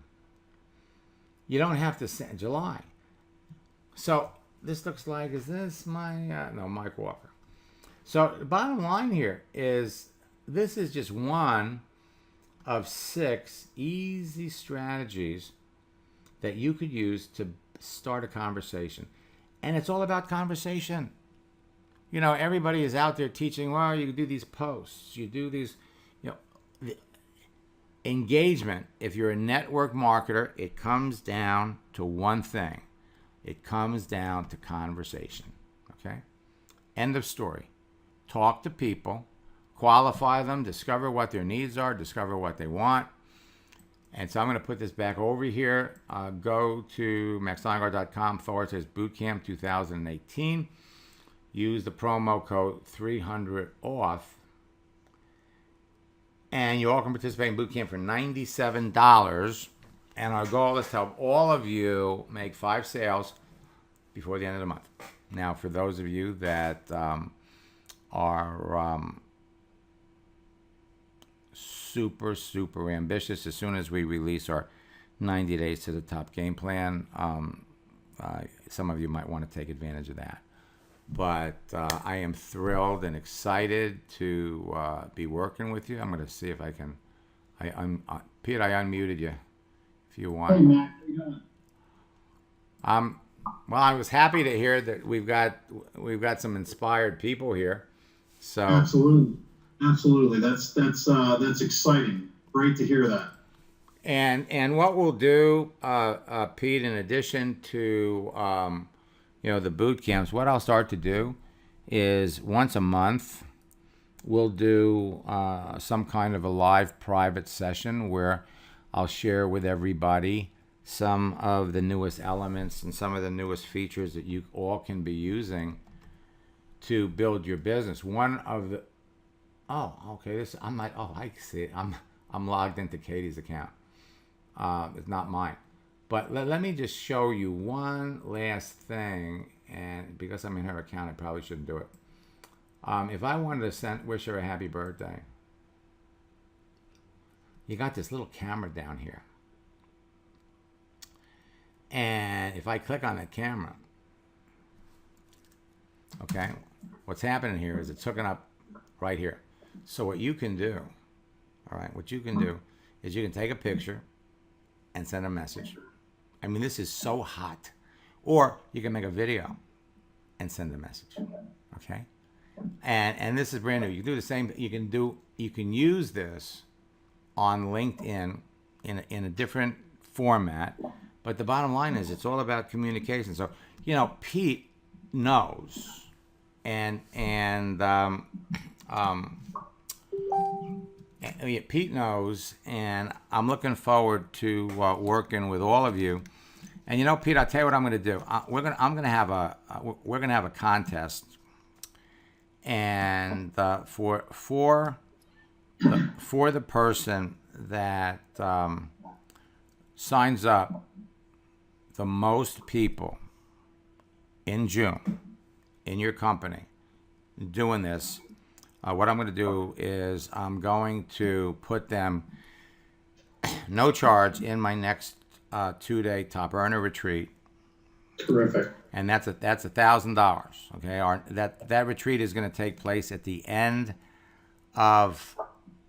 You don't have to send July. So this looks like, is this Mike Walker. So the bottom line here is this is just one of 6 easy strategies that you could use to start a conversation. And it's all about conversation. Everybody is out there teaching, well, you do these posts, you do these, the engagement. If you're a network marketer, it comes down to one thing. It comes down to conversation, okay? End of story. Talk to people, qualify them, discover what their needs are, discover what they want. And so I'm going to put this back over here. Go to maxsteingart.com/bootcamp 2018. Use the promo code 300 off. And you all can participate in boot camp for $97. And our goal is to help all of you make 5 sales before the end of the month. Now, for those of you that are super, super ambitious, as soon as we release our 90 days to the top game plan, some of you might want to take advantage of that. But I am thrilled and excited to be working with you. I'm going to see if I can. Pete, I unmuted you if you want. Hey, Matt, how you doing? Well, I was happy to hear that we've got some inspired people here. So Absolutely. Absolutely. That's exciting. Great to hear that. And what we'll do, Pete, in addition to the boot camps, what I'll start to do is once a month we'll do some kind of a live private session where I'll share with everybody some of the newest elements and some of the newest features that you all can be using to build your business. One of the I see it. I'm logged into Katie's account. It's not mine. But let me just show you one last thing, and because I'm in her account, I probably shouldn't do it. If I wanted to wish her a happy birthday, you got this little camera down here. And if I click on that camera, okay, what's happening here is it's hooking up right here. So what you can do, what you can do is you can take a picture and send a message. I mean, this is so hot. Or you can make a video and send a message, okay? And this is brand new. You can do the same. You can use this on LinkedIn in a different format. But the bottom line is it's all about communication. So, Pete knows, Pete knows, and I'm looking forward to working with all of you. And Pete, I'll tell you what I'm going to do. We're gonna have a contest, and for the person that signs up the most people in June in your company doing this, what I'm going to do is I'm going to put them no charge in my next 2-day top earner retreat. Terrific. And that's $1,000. Okay, that retreat is going to take place at the end of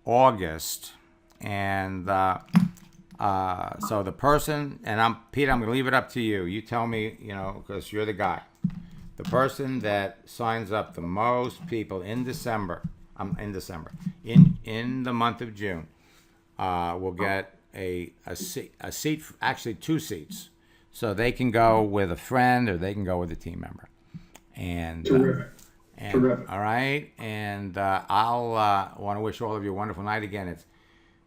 August, and so the person, and Pete, I'm going to leave it up to you. You tell me, because you're the guy. The person that signs up the most people in December, in the month of June, will get a seat, actually 2 seats, so they can go with a friend or they can go with a team member. And terrific. Terrific. All right, and I'll want to wish all of you a wonderful night. Again, it's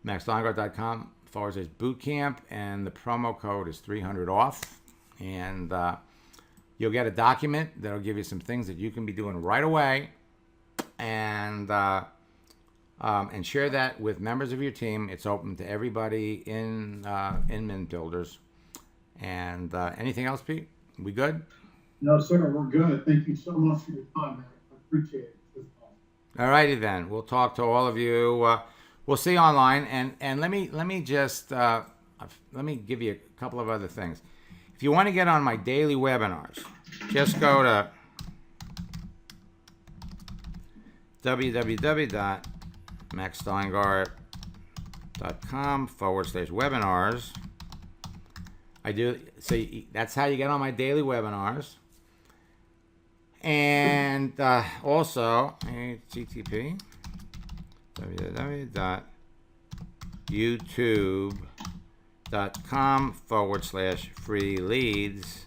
maxsteingart.com/bootcamp, and the promo code is 300 off, and you'll get a document that'll give you some things that you can be doing right away, and share that with members of your team. It's open to everybody in MintBuilders. And anything else, Pete? We good? No, sir, we're good. Thank you so much for your time, man. I appreciate it. All righty then. We'll talk to all of you. We'll see you online. And let me just let me give you a couple of other things. If you want to get on my daily webinars, just go to www.maxsteingart.com/webinars. So that's how you get on my daily webinars. And also, HTTP www.youtube.com/free leads.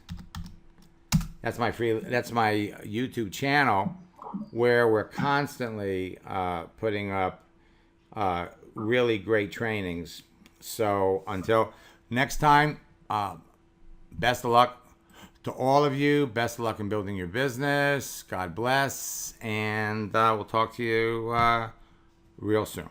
That's my YouTube channel, where we're constantly putting up really great trainings. So until next time, best of luck to all of you. Best of luck in building your business. God bless. And we'll talk to you real soon.